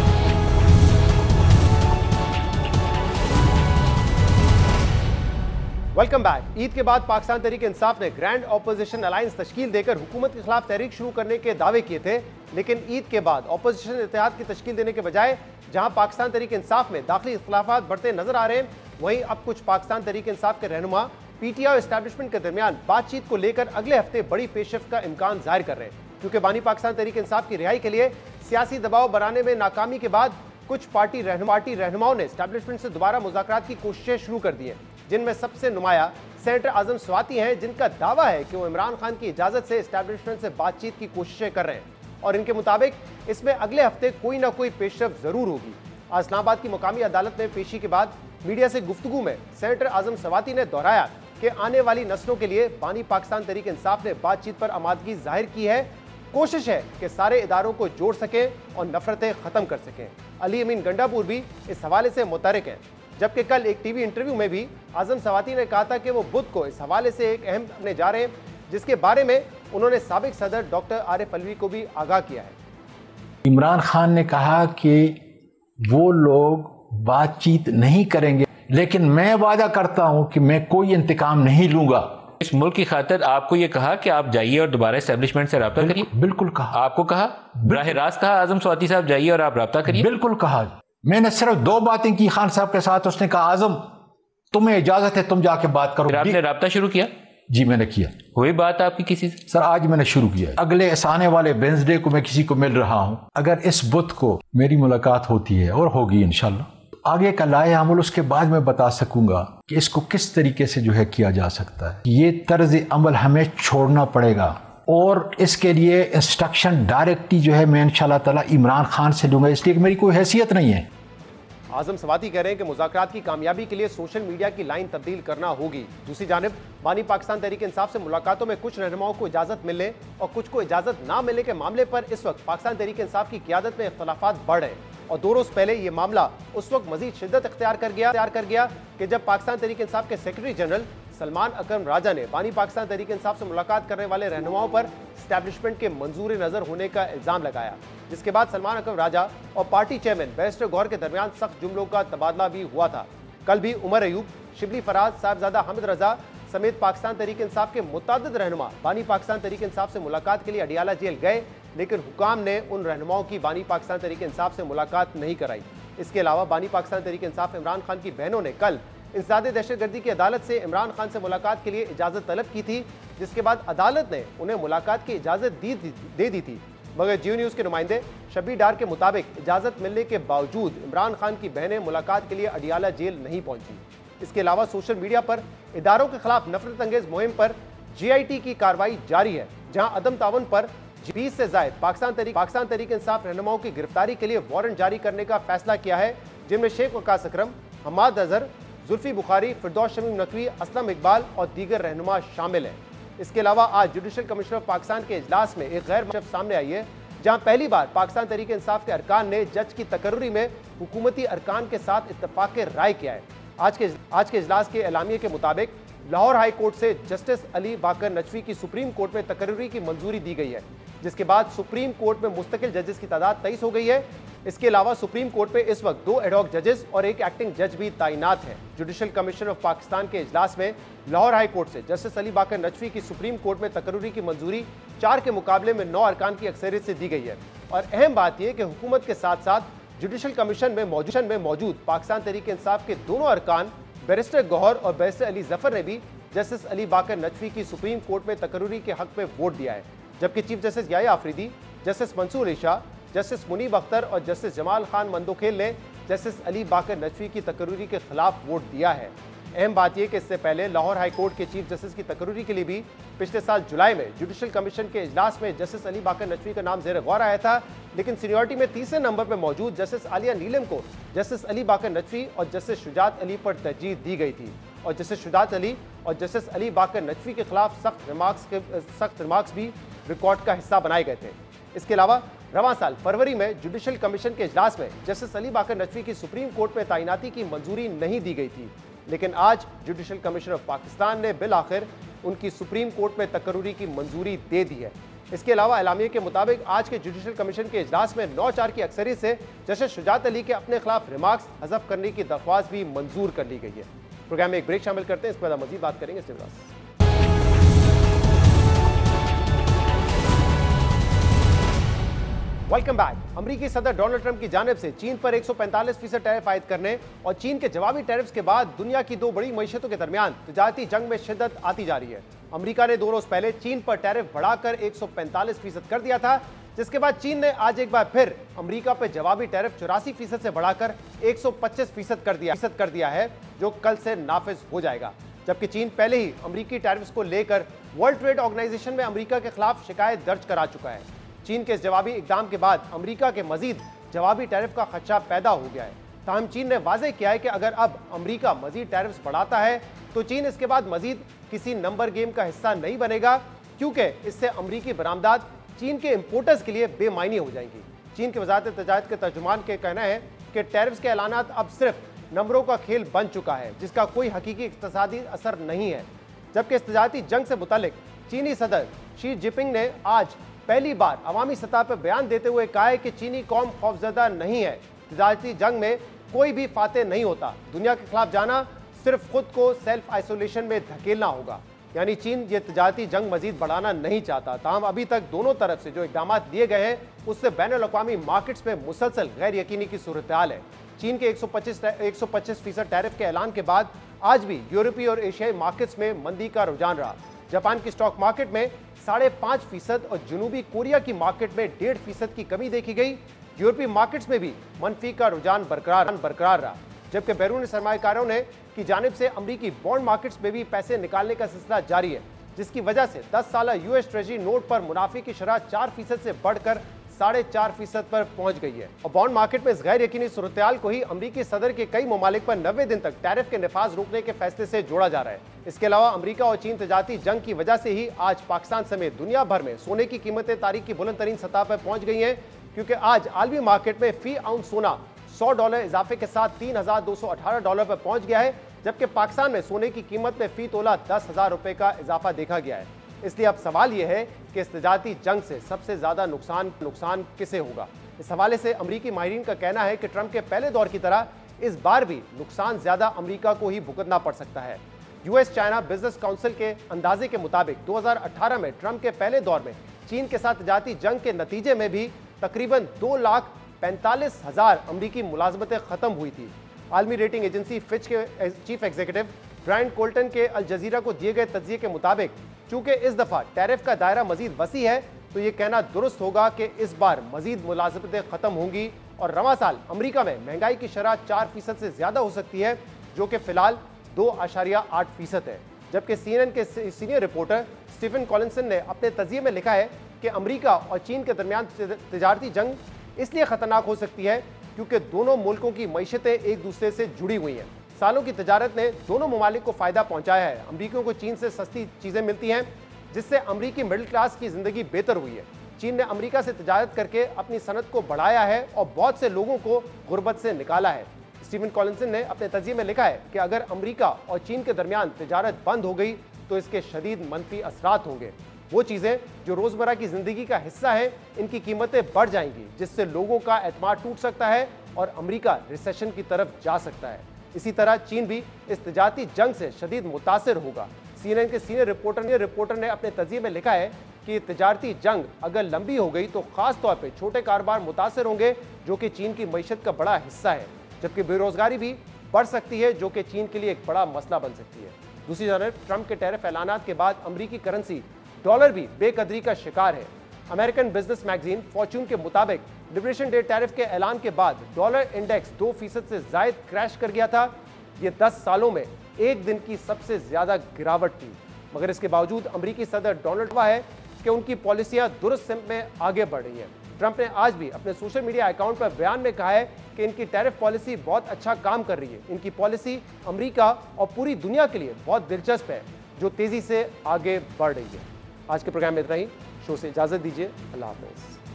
Welcome back. ईद के बाद पाकिस्तान तहरीक इंसाफ ने ग्रैंड ऑपोजिशन अलायंस तश्कील देकर हुकूमत के खिलाफ तहरीक शुरू करने के दावे किए थे, लेकिन ईद के बाद ऑपोजिशन इत्तेहाद की तश्कील देने के बजाय जहां पाकिस्तान तहरीक इंसाफ में दाखिली इख्तिलाफात बढ़ते नजर आ रहे हैं, वहीं अब कुछ पाकिस्तान तहरीक इंसाफ के रहनुमा PTI और एस्टैब्लिशमेंट के दरमियान बातचीत को लेकर अगले हफ्ते बड़ी पेशरफ्त का इम्कान जाहिर कर रहे हैं, क्योंकि बानी पाकिस्तान तहरीक इंसाफ की रिहाई के लिए सियासी दबाव बनाने में नाकामी के बाद कुछ पार्टी रहनुमाओं ने एस्टैब्लिशमेंट से दोबारा मुज़ाकरात की कोशिशें शुरू कर दी हैं, जिनमें सबसे नुमाया सेनेटर आजम स्वाति हैं, जिनका दावा है कि वो इमरान खान की इजाजत से एस्टैब्लिशमेंट से बातचीत की कोशिशें कर रहे हैं और इनके मुताबिक इसमें अगले हफ्ते कोई ना कोई पेशरफ्त जरूर होगी। आज इस्लामाबाद की मुकामी अदालत में पेशी के बाद मीडिया से गुफ्तगू में सेनेटर आजम स्वाति ने दोहराया कि आने वाली नस्लों के लिए बानी पाकिस्तान तहरीक इंसाफ ने बातचीत पर आमादगी जाहिर की है। कोशिश है कि सारे इदारों को जोड़ सकें और नफरतें खत्म कर सकें। अली अमीन गंडापुर भी इस हवाले से मुतरक हैं, जबकि कल एक टीवी इंटरव्यू में भी आजम स्वाति ने कहा था कि वो बुध को इस हवाले से एक अहम करने जा रहे हैं, जिसके बारे में उन्होंने साबिक सदर डॉक्टर आरिफ अलवी को भी आगाह किया है। इमरान खान ने कहा कि वो लोग बातचीत नहीं करेंगे, लेकिन मैं वादा करता हूं कि मैं कोई इंतकाम नहीं लूंगा। इस मुल्क की खातिर आपको ये कहा कि आप जाइए और दोबारा एस्टेब्लिशमेंट से रब्ता करिए? बिल्कुल कहा। आपको कहा, बराह रास्त कहा आजम स्वाति साहब जाइए और आप रब्ता करिए? बिल्कुल कहा। मैंने सिर्फ 2 बातें की खान साहब के साथ। उसने कहा आजम तुम्हें इजाजत है, तुम जाके बात करो। फिर आपने रब्ता शुरू किया? जी मैंने किया। हुई बात आपकी किसी से? सर आज मैंने शुरू किया। अगले आने वाले वेडनेसडे को मैं किसी को मिल रहा हूं। अगर इस बुध को मेरी मुलाकात होती है और होगी इंशाल्लाह, आगे का लाए अमल उसके बाद मैं बता सकूंगा कि इसको किस तरीके से जो है किया जा सकता है। ये तर्ज अमल हमें छोड़ना पड़ेगा और इसके लिए इंस्ट्रक्शन डायरेक्टली जो है मैं इंशाल्लाह ताला इमरान खान से लूंगा, इसलिए कि मेरी कोई हैसियत नहीं है। आजम स्वाति कह रहे हैं कि मुज़ाकरात की कामयाबी के लिए सोशल मीडिया की लाइन तब्दील करना होगी। दूसरी जानिब बानी पाकिस्तान तहरीक इंसाफ से मुलाकातों में कुछ रहनुमाओं को इजाज़त मिलने और कुछ को इजाज़त ना मिलने के मामले पर इस वक्त पाकिस्तान तहरीक इंसाफ की क़यादत में इख्तलाफात बढ़ रहे हैं और 2 रोज़ पहले ये मामला उस वक्त मजीद शिद्दत इख्तियार कर गया कि जब पाकिस्तान तहरीक इंसाफ के सेक्रेटरी जनरल सलमान अकरम राजा ने बानी पाकिस्तान तहरीक इंसाफ से मुलाकात करने वाले रहनुमाओं पर एस्टैब्लिशमेंट के मंजूर नज़र होने का इल्ज़ाम लगाया, जिसके बाद सलमान अकरम राजा और पार्टी चेयरमैन बैरिस्टर गौहर के दरमियान सख्त जुमलों का तबादला भी हुआ था। कल भी उमर अयूब, शिबली फराज, साहिबजादा हामिद रजा समेत पाकिस्तान तहरीक इंसाफ के मुतअद्दिद रहनुमा बानी पाकिस्तान तहरीक इंसाफ से मुलाकात के लिए अडियाला जेल गए, लेकिन हुकाम ने उन रहनुमाओं की बानी पाकिस्तान तहरीक इंसाफ से मुलाकात नहीं कराई। इसके अलावा बानी पाकिस्तान तहरीक इंसाफ इमरान खान की बहनों ने कल इंसदादे दहशतगर्दी की अदालत से इमरान खान से मुलाकात के लिए इजाज़त तलब की थी, जिसके बाद अदालत ने उन्हें मुलाकात की इजाज़त दे दी थी, मगर जियो न्यूज़ के नुमाइंदे शबीर डार के मुताबिक इजाज़त मिलने के बावजूद इमरान खान की बहनें मुलाकात के लिए अडियाला जेल नहीं पहुंची। इसके अलावा सोशल मीडिया पर इदारों के खिलाफ नफरत अंगेज मुहिम पर GIT की कार्रवाई जारी है, जहाँ अदम तावन पर 20 से ज़ायद पाकिस्तान तहरीक इंसाफ रहनुमाओं की गिरफ्तारी के लिए वारंट जारी करने का फैसला किया है, जिनमें शेख वकास अकरम, हमाद अजहर, जुल्फी बुखारी, फिरदौस शमीम नकवी, असलम इकबाल और दीगर रहनुमा शामिल हैं। इसके अलावा आज जुडिशल कमिश्नर ऑफ पाकिस्तान के इजलास में एक गैर मशरफ सामने आई है, जहां पहली बार पाकिस्तान तहरीक इंसाफ के अरकान ने जज की तकर्री में हुकूमती अरकान के साथ इत्तफाक राय किया है। आज के इजलास के एलामिये के मुताबिक लाहौर हाई कोर्ट से जस्टिस अली बाकर नजफी की सुप्रीम कोर्ट में तकर्री की मंजूरी दी गई है, जिसके बाद सुप्रीम कोर्ट में मुस्तकिल जजेस की तादाद 23 हो गई है। इसके अलावा सुप्रीम कोर्ट में इस वक्त 2 एडहॉक जजेस और 1 एक्टिंग जज भी तैनात हैं। जुडिशल कमीशन ऑफ पाकिस्तान के इजलास में लाहौर हाई कोर्ट से जस्टिस अली बाकर नजफी की सुप्रीम कोर्ट में तकर्री की मंजूरी 4 के मुकाबले में 9 अरकान की अक्सरियत से दी गई है। और अहम बात यह कि हुकूमत के साथ साथ जुडिशल कमीशन में मौजूद पाकिस्तान तहरीक इंसाफ के दोनों अरकान बैरिस्टर गौहर और बैरिस्टर अली जफर ने भी जस्टिस अली बाकर नजफी की सुप्रीम कोर्ट में तकर्री के हक में वोट दिया है, जबकि chief justice Yahya Afridi, justice Mansoor Ali Shah, justice Munib Akhtar और जस्टिस जमाल खान मंदोखेल ने जस्टिस अली बाकर नजफी की तकर्री के खिलाफ वोट दिया है। अहम बात यह कि इससे पहले लाहौर हाई कोर्ट के चीफ जस्टिस की तकर्री के लिए भी पिछले साल जुलाई में जुडिशल कमीशन के इजलास में जस्टिस अली बाकर नकवी का नाम जेर गौर आया था, लेकिन सीनियरिटी में तीसरे नंबर पर मौजूद जस्टिस आलिया नीलम को जस्टिस अली बाकर नकवी और जस्टिस शुजात अली पर तरजीह दी गई थी और जस्टिस शुजात अली और जस्टिस अली बाकर नकवी के खिलाफ सख्त रिमार्क्स भी रिकॉर्ड का हिस्सा बनाए गए थे। इसके अलावा रवां साल फरवरी में जुडिशल कमीशन के इजलास में जस्टिस अली बाकर नकवी की सुप्रीम कोर्ट में तैनाती की मंजूरी नहीं दी गई थी, लेकिन आज जुडिशल कमीशन ऑफ पाकिस्तान ने बिल आखिर उनकी सुप्रीम कोर्ट में तकर्री की मंजूरी दे दी है। इसके अलावा एलामिया के मुताबिक आज के जुडिशल कमीशन के इजलास में 9-4 की अक्सरियत से जस्टिस शुजात अली के अपने खिलाफ रिमार्क्स हज़फ करने की दरख्वास्त भी मंजूर कर ली गई है। प्रोग्राम में एक ब्रेक शामिल करते हैं, इसके बाद मजीद बात करेंगे। Welcome back. अमेरिकी सदर डोनाल्ड ट्रंप की जानिब से चीन पर 145% टैरिफ आयद करने और चीन के जवाबी टैरिफ्स के बाद दुनिया की दो बड़ी मईशतों के दरमियान तिजारती जंग में शिद्दत आती जा रही है। अमेरिका ने 2 रोज पहले चीन पर टैरिफ बढ़ाकर 145% कर दिया था, जिसके बाद चीन ने आज एक बार फिर अमेरिका पर जवाबी टैरिफ 84% से बढ़ाकर 125% कर दिया है, जो कल से नाफिज हो जाएगा। जबकि चीन पहले ही अमेरिकी टैरिफ्स को लेकर वर्ल्ड ट्रेड ऑर्गेनाइजेशन में अमेरिका के खिलाफ शिकायत दर्ज करा चुका है। चीन के इस जवाबी इकदाम के बाद अमेरिका के मजीद जवाबी टैरिफ का खदशा पैदा हो गया है। ताहम चीन ने वाज़ेह किया है कि अगर अब अमेरिका मजीद टैरिफ्स बढ़ाता है तो चीन इसके बाद मजीद किसी नंबर गेम का हिस्सा नहीं बनेगा, क्योंकि इससे अमेरिकी बरामदात चीन के इंपोर्टर्स के लिए बेमायनी हो जाएंगी। चीन की वजारत तजारत के तर्जुमान के कहना है कि टैरिफ्स के ऐलानात अब सिर्फ नंबरों का खेल बन चुका है, जिसका कोई हकीकी इक्तसादी असर नहीं है। जबकि इस तजारती जंग से मुतालिक चीनी सदर शी जिनपिंग ने आज पहली बार अवामी सतह पर बयान देते हुए कहा है कि चीनी कौम खौफजदा नहीं है। तजारती जंग में कोई भी फातेह नहीं होता, दुनिया के खिलाफ जाना सिर्फ खुद को सेल्फ आइसोलेशन में धकेलना होगा। यानी चीन ये तजारती जंग मजीद बढ़ाना नहीं चाहता। ताहम अभी तक दोनों तरफ से जो इकदाम लिए गए हैं उससे बैनुल-अक़वामी मार्केट्स में मुसलसल गैर यकीनी की सूरत हाल है। चीन के 125% टैरिफ के ऐलान के बाद आज भी यूरोपीय और एशियाई मार्केट्स में मंदी का रुझान रहा। जापान की स्टॉक मार्केट में 5.5% और जनूबी कोरिया की मार्केट में 1.5% की कमी देखी गई। यूरोपीय मार्केट्स में भी मनफी का रुझान बरकरार रहा, जबकि बैरून सरमायाकारों ने की जानिब से अमरीकी बॉन्ड मार्केट्स में भी पैसे निकालने का सिलसिला जारी है, जिसकी वजह से 10 साला यूएस ट्रेजरी नोट पर मुनाफे की शरह 4% से बढ़कर 4.5% पर पहुंच गई है। और बॉन्ड मार्केट में इस गैर यकीनी सूरत-ए-हाल को ही अमरीकी सदर के कई ममालिक पर 90 दिन तक टैरिफ के नफाज रोकने के फैसले से जोड़ा जा रहा है। इसके अलावा अमरीका और चीन तजारती जंग की वजह से ही आज पाकिस्तान समेत दुनिया भर में सोने की कीमतें तारीख की बुलंद तरीन सतह पर पहुंच गई हैं, क्योंकि आज आलमी मार्केट में फी आउंस सोना $100 इजाफे के साथ $3,218 पर पहुंच गया है, जबकि पाकिस्तान में सोने की कीमत में फी तोला 10,000 रुपए का इजाफा देखा गया है। इसलिए अब सवाल यह है कि इस तजारती जंग से सबसे ज्यादा नुकसान किसे होगा। इस हवाले से अमरीकी माहिरीन का कहना है कि ट्रंप के पहले दौर की तरह इस बार भी नुकसान ज्यादा अमरीका को ही भुगतना पड़ सकता है। यूएस चाइना बिजनेस काउंसिल के अंदाजे के मुताबिक 2018 में ट्रंप के पहले दौर में चीन के साथ तजारती जंग के नतीजे में भी तकरीबन 2,45,000 अमरीकी मुलाजमतें खत्म हुई थी। आलमी रेटिंग एजेंसी फिच के चीफ एग्जीक्यूटिव ब्रायन कोल्टन के अल जजीरा को दिए गए तज्जिए के मुताबिक चूंकि इस दफा टैरिफ का दायरा मजीद वसी है, तो ये कहना दुरुस्त होगा कि इस बार मजीद मुलाजमतें खत्म होंगी और रवां साल अमरीका में महंगाई की शरह 4% से ज्यादा हो सकती है, जो कि फिलहाल 2.8% है। जबकि CNN के सीनियर रिपोर्टर स्टीफन कॉलिंसन ने अपने तज्जिए में लिखा है कि अमरीका और चीन के दरमियान तजारती जंग इसलिए खतरनाक हो सकती है क्योंकि दोनों मुल्कों की मईशतें एक दूसरे से जुड़ी हुई हैं। सालों की तजारत ने दोनों ममालिक को फायदा पहुंचाया है। अमरीकियों को चीन से सस्ती चीजें मिलती हैं, जिससे अमरीकी मिडिल क्लास की जिंदगी बेहतर हुई है। चीन ने अमरीका से तजारत करके अपनी सनत को बढ़ाया है और बहुत से लोगों को गुर्बत से निकाला है। स्टीफन कॉलिंसन ने अपने तज्जिए में लिखा है कि अगर अमरीका और चीन के दरमियान तजारत बंद हो गई तो इसके शदीद मनफी असरात होंगे। वो चीज़ें जो रोज़मर्रा की ज़िंदगी का हिस्सा है, इनकी कीमतें बढ़ जाएंगी, जिससे लोगों का एतमाद टूट सकता है और अमरीका रिसेशन की तरफ जा सकता है। इसी तरह चीन भी इस तजारती जंग से शदीद मुतासिर होगा। CNN के सीनियर रिपोर्टर ने अपने तज्जिए में लिखा है कि तजारती जंग अगर लंबी हो गई तो ख़ास तौर पर छोटे कारोबार मुतासिर होंगे, जो कि चीन की मईशत का बड़ा हिस्सा है। जबकि बेरोजगारी भी बढ़ सकती है, जो कि चीन के लिए एक बड़ा मसला बन सकती है। दूसरी जानब ट्रंप के टैरिफ ऐलानात के बाद अमरीकी करेंसी डॉलर भी बेकदरी का शिकार है। अमेरिकन बिजनेस मैगजीन फॉर्च्यून के मुताबिक लिबरेशन डे टैरिफ के ऐलान के बाद डॉलर इंडेक्स 2% से जायद क्रैश कर गया था। ये 10 सालों में एक दिन की सबसे ज्यादा गिरावट थी। मगर इसके बावजूद अमेरिकी सदर डोनाल्ड ट्रंप है कि उनकी पॉलिसियां दुरुस्त में आगे बढ़ रही हैं। ट्रंप ने आज भी अपने सोशल मीडिया अकाउंट पर बयान में कहा है कि इनकी टैरिफ पॉलिसी बहुत अच्छा काम कर रही है। इनकी पॉलिसी अमेरिका और पूरी दुनिया के लिए बहुत दिलचस्प है, जो तेजी से आगे बढ़ रही है। आज के प्रोग्राम में इतना ही। शो से इजाजत दीजिए। अल्लाह हाफिज।